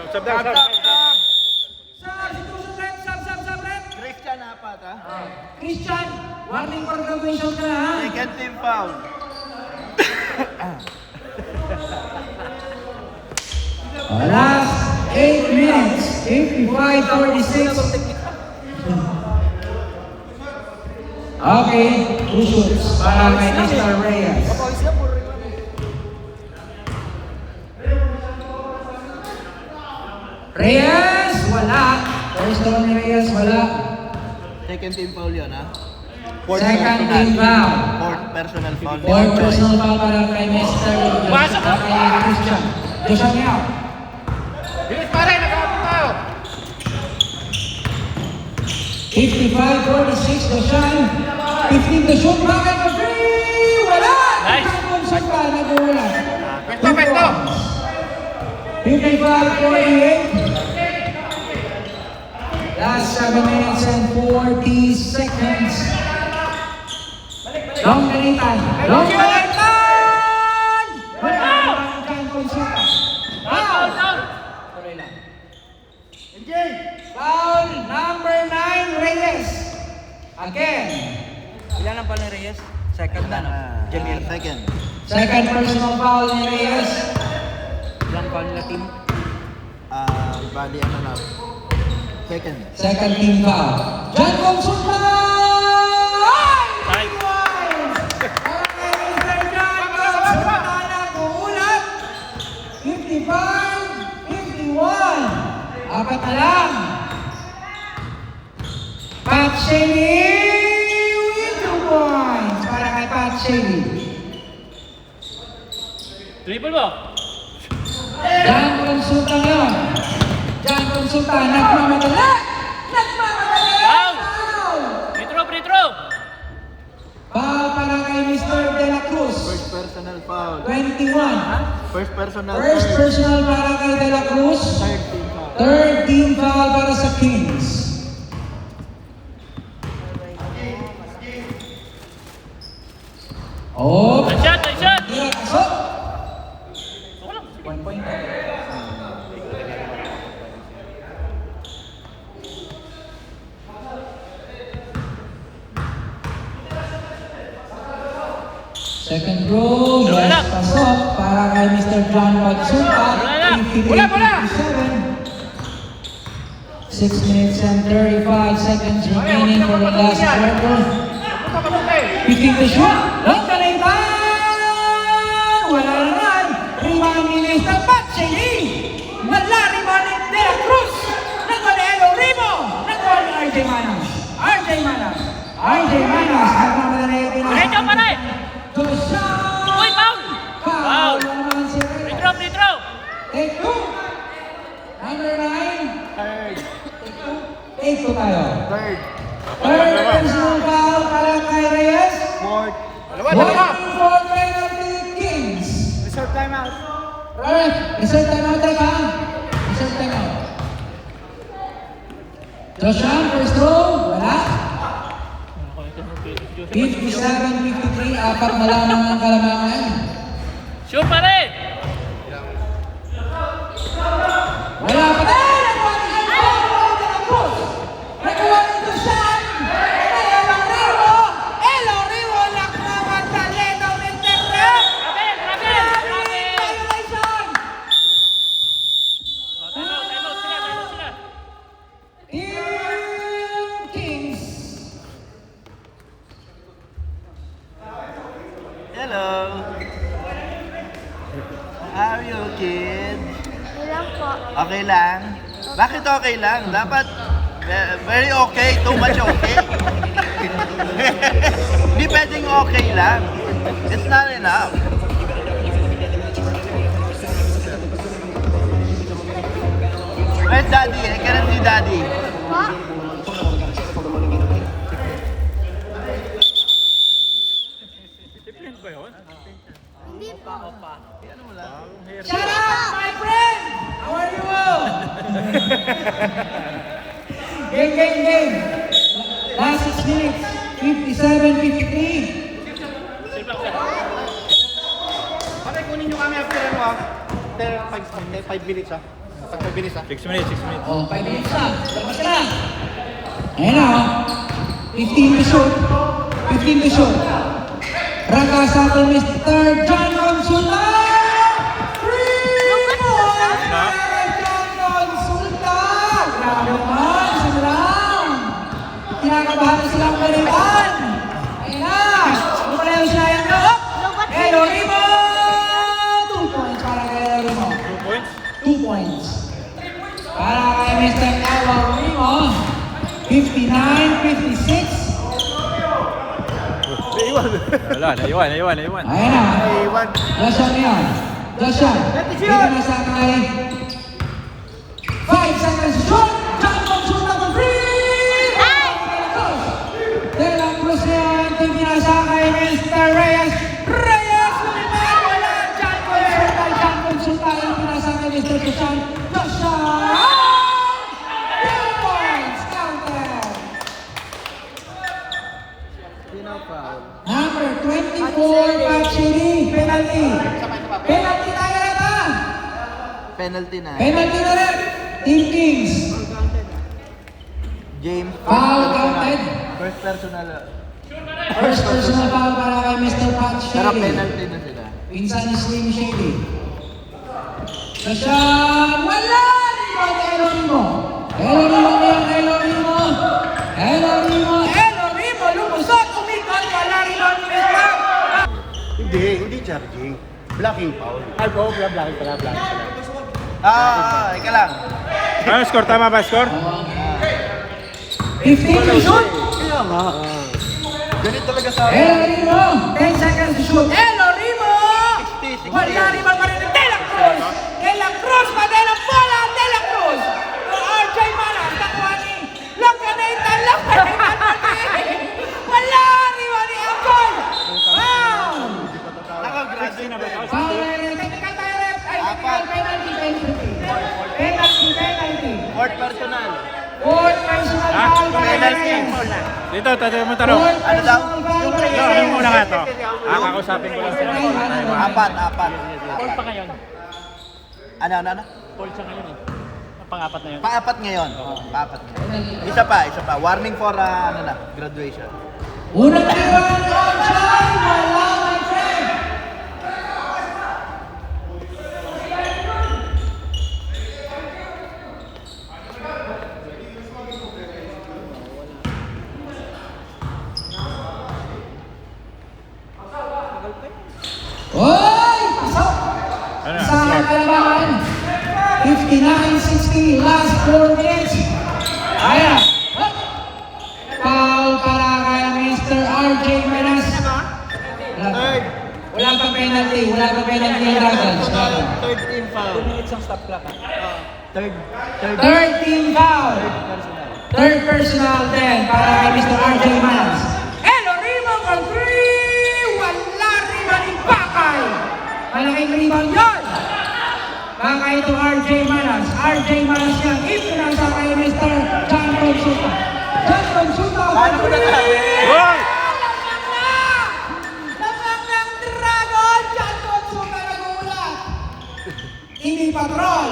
[SPEAKER 2] Sub, rep.
[SPEAKER 1] Christian apat ha?
[SPEAKER 2] Christian, warning for graduation ka na, ha?
[SPEAKER 1] Second team foul.
[SPEAKER 2] Last 8 minutes, 55-46. Okay, two shoots para kay Mr. Reyes. Reyes, wala. First round ni Reyes, wala.
[SPEAKER 1] Second team foul yun ha?
[SPEAKER 2] Second team foul.
[SPEAKER 1] Fourth personal foul.
[SPEAKER 2] Fourth personal foul para kay Mr. Pasok ka! Kay Christian. Joshua Miao.
[SPEAKER 3] Bilis pare, nag-aabot tayo.
[SPEAKER 2] 55-46, Doshan. 15 to shoot, bakit na free? Wala!
[SPEAKER 5] Nice.
[SPEAKER 2] Ang shoot pa, nag-uula.
[SPEAKER 3] Pwesto, pwesto.
[SPEAKER 2] 55-48. Last 7 minutes and 40 seconds. Long Balitan. Long Balitan! Wala! Ang konsulta. Foul! Tuloy lang. Foul number 9, Reyes. Again.
[SPEAKER 3] Ilan ang pala ni Reyes? Second na, no? Jamil.
[SPEAKER 1] Second.
[SPEAKER 2] Second personal foul ni Reyes.
[SPEAKER 3] Ilan pa nila team?
[SPEAKER 1] Bali ano na. Second.
[SPEAKER 2] Second team foul. John Consulta!
[SPEAKER 5] Nice.
[SPEAKER 2] Mr. John Consulta nag-uulat. 55-51. Apat na lang. Pat Shelly with 2 points para kay Pat Shelly.
[SPEAKER 5] Triple mo.
[SPEAKER 2] John Consulta ngayon. John Consulta nagmamadali.
[SPEAKER 5] Foul.
[SPEAKER 2] Foul!
[SPEAKER 5] Retro.
[SPEAKER 2] Foul para kay Mr. De La Cruz.
[SPEAKER 1] First personal foul.
[SPEAKER 2] 21.
[SPEAKER 1] First personal
[SPEAKER 2] First personal para kay De La Cruz.
[SPEAKER 1] Third team foul.
[SPEAKER 2] Third team foul para sa Kings. Oh!
[SPEAKER 5] Nice shot.
[SPEAKER 2] Tira pasok.
[SPEAKER 5] Wala.
[SPEAKER 2] 1 point. Second row,
[SPEAKER 5] Wala.
[SPEAKER 2] yes, pasok para kay Mr. John Consulta.
[SPEAKER 5] Wala.
[SPEAKER 2] 6 minutes and 35 seconds remaining for the last quarter. 15 to shoot. Long Balitan! Wala naman. Rebound ni Mr. Patseli. Wala rebound ni De La Cruz. Nagwa ni Elo Rimo. Nagwa ni RJ Manas. RJ Manas. Nagmamala na yung pinasa.
[SPEAKER 5] Diretso, pare.
[SPEAKER 2] Joshua!
[SPEAKER 5] Uy, foul.
[SPEAKER 2] Foul
[SPEAKER 5] Foul.
[SPEAKER 2] naman si Reyes.
[SPEAKER 5] Retro.
[SPEAKER 2] Take 2. Number 9.
[SPEAKER 1] Third.
[SPEAKER 2] Take 2 tayo.
[SPEAKER 1] Third.
[SPEAKER 2] Third personal foul para kay Reyes.
[SPEAKER 1] Fourth.
[SPEAKER 2] One for penalty Kings.
[SPEAKER 3] Reserve timeout.
[SPEAKER 2] Alright, reserve timeout tayo ha. Reserve timeout. Joshua, first row, wala. 57-53, apat na lamang ang kalamangan.
[SPEAKER 5] Shoot pare.
[SPEAKER 2] Wala pa din! Nakuha ni Dusan! Elo Rivo! Nagmamadali daw ni Terrell!
[SPEAKER 5] Grabe.
[SPEAKER 2] Violation!
[SPEAKER 5] Time out sila.
[SPEAKER 2] Team Kings!
[SPEAKER 1] Hello. How are you, kid?
[SPEAKER 9] Ilang po.
[SPEAKER 1] Okay lang? Bakit okay lang? Dapat very okay, too much okay. Hindi pwedeng okay lang. It's not enough. Where's daddy? Can ano mo lang.
[SPEAKER 3] Shut up, my friend! How are you? Game. Last 6 minutes. 57-53.
[SPEAKER 6] Bakit kunin nyo kami after ano ah? After 5 minutes ah. After 5 minutes ah.
[SPEAKER 7] 6 minutes, 6 minutes.
[SPEAKER 3] Oh, 5 minutes na. Labas ka na. Ayan na. 15 to shoot. 15 to shoot. Rakasa to Mr. John Consulta. 3 points. John Consulta. Grabe naman. Isa lang. Kinakabahan na silang balikan. Ayan na. Lumalayo siya yan. Hello, Rimo. 2 points para kay Rimo.
[SPEAKER 7] 2 points?
[SPEAKER 3] 2 points. Para kay Mr. Kawa Rimo. 59-56.
[SPEAKER 7] Wala, naiwan.
[SPEAKER 3] Ayan na. Last shot na yun. Last shot. Dito na sa kay 5 seconds to shoot. John Consulta for free. De La Cruz na yan. Tingin na sa kay Mr. Reyes. Lumipad. Wala. John Consulta. Yung pinasa kay Mr. Tushan. Tushan. 2 points. Counted. Number 24, Pachiri. Penalty. Penalty tayo na ba?
[SPEAKER 1] Penalty na.
[SPEAKER 3] Penalty na rin. Team Kings.
[SPEAKER 1] James.
[SPEAKER 3] Foul counted.
[SPEAKER 1] First personal.
[SPEAKER 3] First personal foul para kay Mr.
[SPEAKER 1] Pero
[SPEAKER 3] Pachiri.
[SPEAKER 1] penalty na sila.
[SPEAKER 3] Pinsan ni Slim Shady. Sasha, wala! Hello Rimo! Lumusot! Umikot! Wala rin ang Mr.
[SPEAKER 6] Hindi charging. Blocking foul.
[SPEAKER 5] Ay, oo, blocking pala.
[SPEAKER 1] Ika lang.
[SPEAKER 7] Ano score? Tama ba score?
[SPEAKER 3] 15 to shoot!
[SPEAKER 6] Kaya nga.
[SPEAKER 1] Ganit talaga sa
[SPEAKER 3] Hello Rimo! 10 seconds to shoot! Hello Rimo!
[SPEAKER 1] 60.
[SPEAKER 3] Wala rin pa rin ng De La Cruz! De La Cruz pa din ang bola! De La Cruz! Ang RJ Manas! Nakuha ni Locaneta! Wala rin pa rin ang goal! Wow!
[SPEAKER 1] Nakagraduate na ba?
[SPEAKER 3] Technical tayo ref! Ay,
[SPEAKER 1] Apat.
[SPEAKER 3] penalty!
[SPEAKER 1] Fourth personal.
[SPEAKER 3] Fourth personal foul by
[SPEAKER 1] Penalty.
[SPEAKER 3] Reyes.
[SPEAKER 7] Dito, tatanong mo tanong.
[SPEAKER 3] Fourth
[SPEAKER 1] Ano daw?
[SPEAKER 3] personal foul by
[SPEAKER 7] Ano
[SPEAKER 3] Reyes.
[SPEAKER 7] muna nga to? Kakausapin ko lang sila.
[SPEAKER 1] Apat.
[SPEAKER 5] Foul pa ngayon.
[SPEAKER 1] Ano?
[SPEAKER 5] Foul siya ngayon eh. Ang pang-apat na yun.
[SPEAKER 1] Paapat ngayon. Paapat ngayon. Isa pa. Warning for graduation.
[SPEAKER 3] Unang iwan on shot! Wala, my friend! Oy! Pasok!
[SPEAKER 7] Ano
[SPEAKER 3] Sa
[SPEAKER 7] na?
[SPEAKER 3] kalabangan. 59-60, last 4 minutes. Ayan. Foul para kay Mr. RJ Menas. Wala pang penalty yung Dragons.
[SPEAKER 1] Third team foul.
[SPEAKER 5] 2 minutes ang stop clock.
[SPEAKER 3] Third team foul. Third personal then para kay Mr. RJ Menas. Hello, Rimo for 3! Wala rin ni Bakay. Malaking rebound yun. Bakay ito RJ Manas. RJ Manas yan. Ipinasa kay Mr. John Consulta. John Consulta.
[SPEAKER 1] Paano mo nasabi?
[SPEAKER 7] Goal!
[SPEAKER 3] Lamang ng Dragon. John Consulta nagulat. Hindi patrol.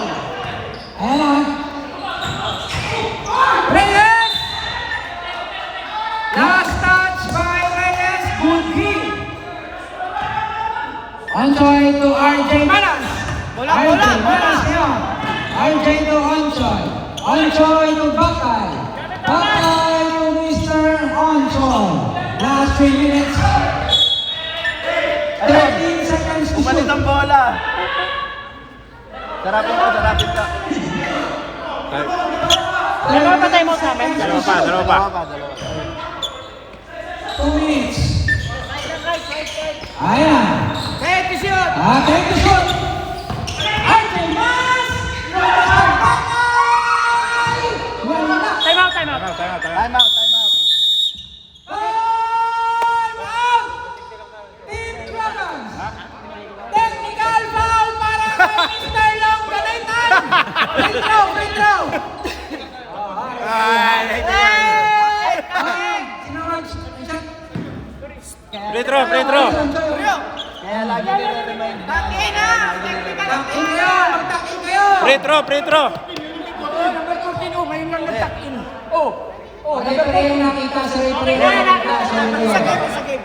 [SPEAKER 3] Ayan na. Reyes. Last touch by Reyes. Good hit. Onchoy to RJ Manas. RJ Manas yun. RJ to Onchoy. Onchoy to Bakay. Bakay to Mr. Onchoy. Last 3 minutes. 13 seconds to
[SPEAKER 1] Umalit
[SPEAKER 3] shoot.
[SPEAKER 1] ang bola. Sarapin ka.
[SPEAKER 5] Dalawa pa tayo mo sa amin.
[SPEAKER 7] Dalawa pa.
[SPEAKER 3] 2 minutes. Ayan.
[SPEAKER 5] Take the shot!
[SPEAKER 3] Take the shot. RJ Manas. Bakay. Wala.
[SPEAKER 5] Time out.
[SPEAKER 1] Time out.
[SPEAKER 3] Time out! Team Dragons! Technical foul
[SPEAKER 7] Retro.
[SPEAKER 1] Kaya lagi nire-remind na.
[SPEAKER 3] Takin kayo! Magtakin kayo!
[SPEAKER 7] Retro, retro.
[SPEAKER 3] Number 14, ngayon lang nagtakin.
[SPEAKER 2] Referee yung nakita sa referee yung nakita sa referee.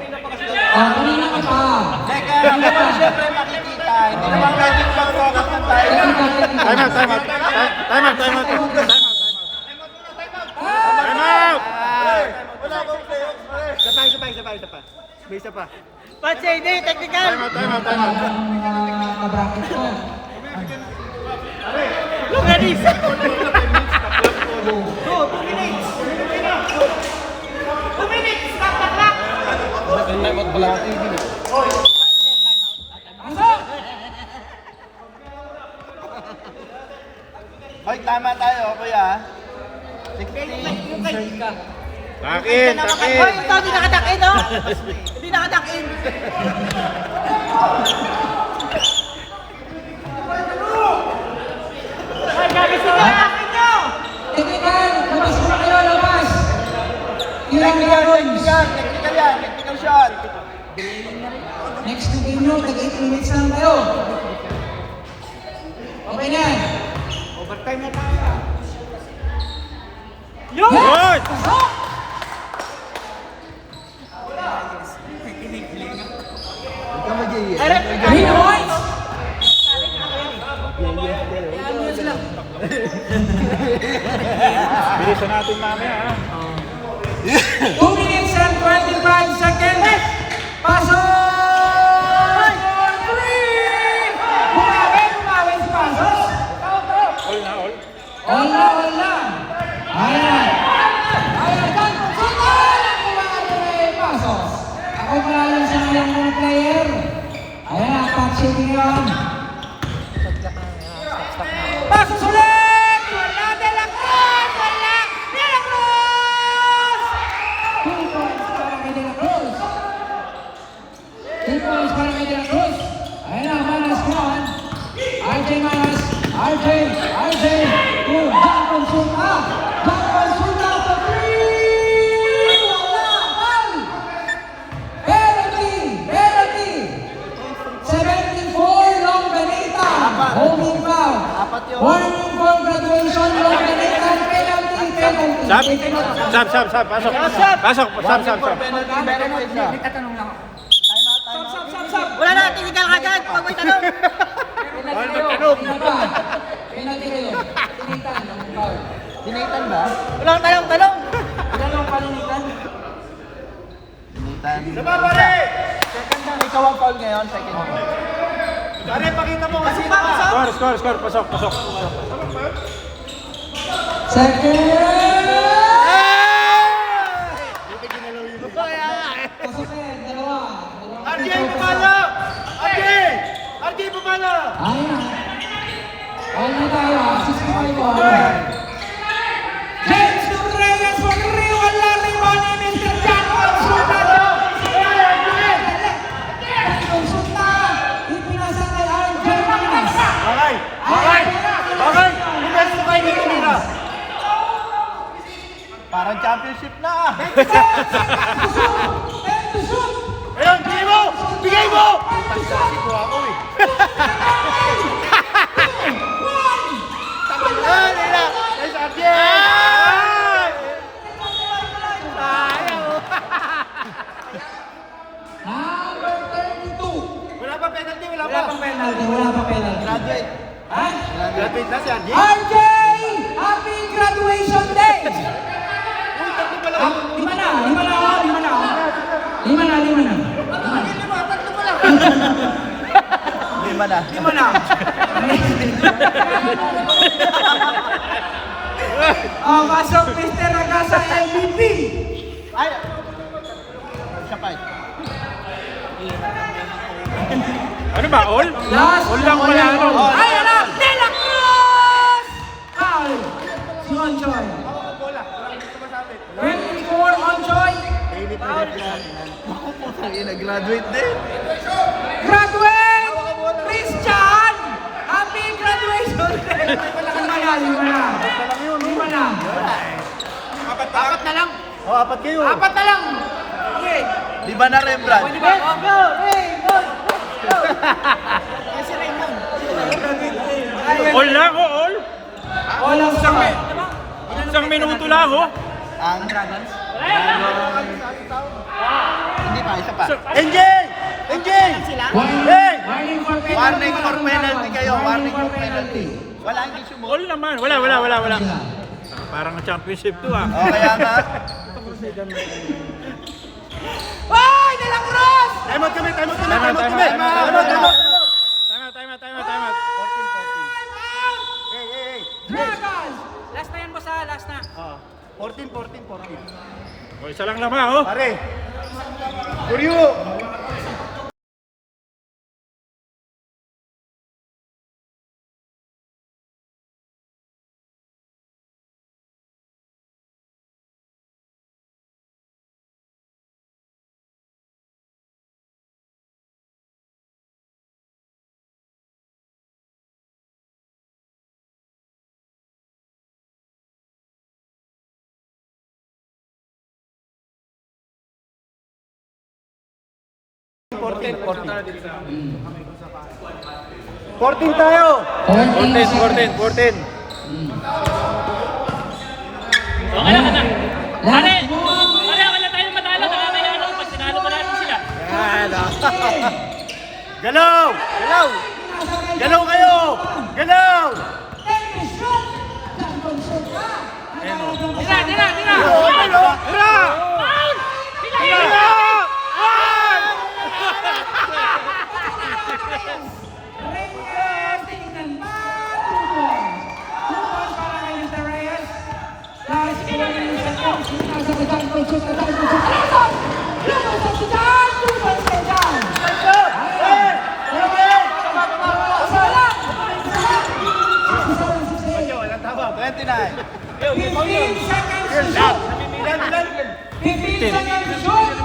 [SPEAKER 2] Kanina ka pa.
[SPEAKER 1] Teka, hindi naman siyempre makikita. Hindi naman pwedeng mag-focus ng tayo.
[SPEAKER 7] Time out, time out. Time out, time out. Time out. Time out.
[SPEAKER 1] Wala akong playoff.
[SPEAKER 6] Isa pa. May isa pa.
[SPEAKER 3] Patsay, hindi, technical!
[SPEAKER 7] Time out, time out, time out.
[SPEAKER 2] Kabracket ko.
[SPEAKER 3] Lunganis! 2 minutes! Stop the clock! Pasok!
[SPEAKER 1] Hoy, tama tayo, kuya. 16.
[SPEAKER 7] Takin, takin.
[SPEAKER 3] Hoy, ito, hindi nakadakin, no? Hindi nakadakin. Ay, gagising na akin nyo!
[SPEAKER 2] Technical, labas mo na kayo, labas. Ilang rounds.
[SPEAKER 1] Technical yan, technical shot.
[SPEAKER 2] Next to game nyo, tag-8 minutes lang kayo. Okay na.
[SPEAKER 3] Overtime na tayo. Yun!
[SPEAKER 7] Good.
[SPEAKER 2] Pasok!
[SPEAKER 1] Huwag ka mag-iiyak.
[SPEAKER 2] Green points!
[SPEAKER 7] Bilisan natin mamaya, ha?
[SPEAKER 2] 2 minutes and 25 seconds. Pasok! For 3! Bumawi si Pasos.
[SPEAKER 7] All na, all.
[SPEAKER 2] All na. Ayan. Ayan, sunod ang kumari ni Pasos. Ako pala lang sa ngayon mga player. Ayan, patching ngayon. Pasos ulit! Wala De La Cruz! Wala De La Cruz! 2 points para kay De La Cruz. 2 points para kay De La Cruz. Ayan na, Manas ngayon. RJ Manas. RJ to John Consulta. John Consulta for 3! Wala! Foul! Penalty! 74 Longanita. Holding foul. Warning for graduation. Longanita. Penalty.
[SPEAKER 7] Sab. Pasok. Pasok. Sab.
[SPEAKER 3] Tatanong lang ako. Stop. Wala na, technical ka dyan. Pag may tanong.
[SPEAKER 2] Penalty kayo. Tinitan. Foul.
[SPEAKER 1] Dinaitan ba?
[SPEAKER 3] Walang tanong.
[SPEAKER 1] Dinaitan. Ikaw ang foul ngayon, second foul.
[SPEAKER 6] Pare, pakita mo kasi na ka.
[SPEAKER 7] Score. Pasok.
[SPEAKER 2] Second! Pasok na yan, dalawa.
[SPEAKER 6] RJ, pumalo! RJ, pumalo!
[SPEAKER 2] Ayan. All na tayo, 65 ball. James Reyes, wala rebound ni Mr. John Consulta. John Consulta, ipinasa kay RJ Manas.
[SPEAKER 6] Bakay! Bukas na kayo dito nila.
[SPEAKER 1] Parang championship na.
[SPEAKER 2] And to shoot!
[SPEAKER 6] Ayun, bigay mo! Nice, RJ!
[SPEAKER 2] Number 32.
[SPEAKER 6] Wala pa penalty, wala pa.
[SPEAKER 2] Wala pang penalty.
[SPEAKER 1] Graduate.
[SPEAKER 2] Ha?
[SPEAKER 6] Graduate na si RJ.
[SPEAKER 2] RJ! Happy graduation day! Lima na.
[SPEAKER 1] Lima na.
[SPEAKER 2] Pasok Mr. Agasa MVP.
[SPEAKER 1] Ay! Siya pa.
[SPEAKER 7] Ano ba, all?
[SPEAKER 2] Last.
[SPEAKER 7] All lang pala, ano?
[SPEAKER 2] Ay, anak! De La Cruz! Foul. Si Onchoy. 24 Onchoy.
[SPEAKER 1] Graduate din.
[SPEAKER 2] Graduate! Christian! Happy graduation day! Lima na.
[SPEAKER 6] Apat na lang.
[SPEAKER 1] Oh, apat kayo.
[SPEAKER 3] Apat na lang. Okay.
[SPEAKER 1] Di ba na Rembrandt?
[SPEAKER 8] Kasi Raymond.
[SPEAKER 5] All na ako, all.
[SPEAKER 2] All of
[SPEAKER 5] Isang minuto lang ako.
[SPEAKER 1] Ang Dragons? Hindi pa, isa pa.
[SPEAKER 6] NJ! NJ!
[SPEAKER 2] Warning for penalty.
[SPEAKER 1] Warning for penalty kayo, warning for penalty. Wala ang issue mo.
[SPEAKER 5] All naman. Wala. Parang championship to ah.
[SPEAKER 1] O, kaya nga.
[SPEAKER 3] Ay, De La Cruz!
[SPEAKER 6] Time out kami!
[SPEAKER 5] Time out.
[SPEAKER 3] Dragons! Last na yan, boss ha, last na.
[SPEAKER 6] 14.
[SPEAKER 5] O, isa lang naman oh.
[SPEAKER 6] Pare! Kuryo! Tayo!
[SPEAKER 7] 14.
[SPEAKER 5] Okay lang na.
[SPEAKER 2] Pare!
[SPEAKER 5] Wala tayong matalo. Nakakaya ano. Pag sinalo pa natin sila.
[SPEAKER 6] Galaw! Galaw kayo! Galaw!
[SPEAKER 2] Reyes, tingnan ba? 2 points. 2 points para kay Mr. Reyes. Last 40 seconds. Nasa ka dyan, consult ka dyan, consult ka dyan. Lumusot si Jan, 2 points kay Jan. Isa lang.
[SPEAKER 1] 29.
[SPEAKER 2] 15 seconds to shoot. 15 seconds to shoot.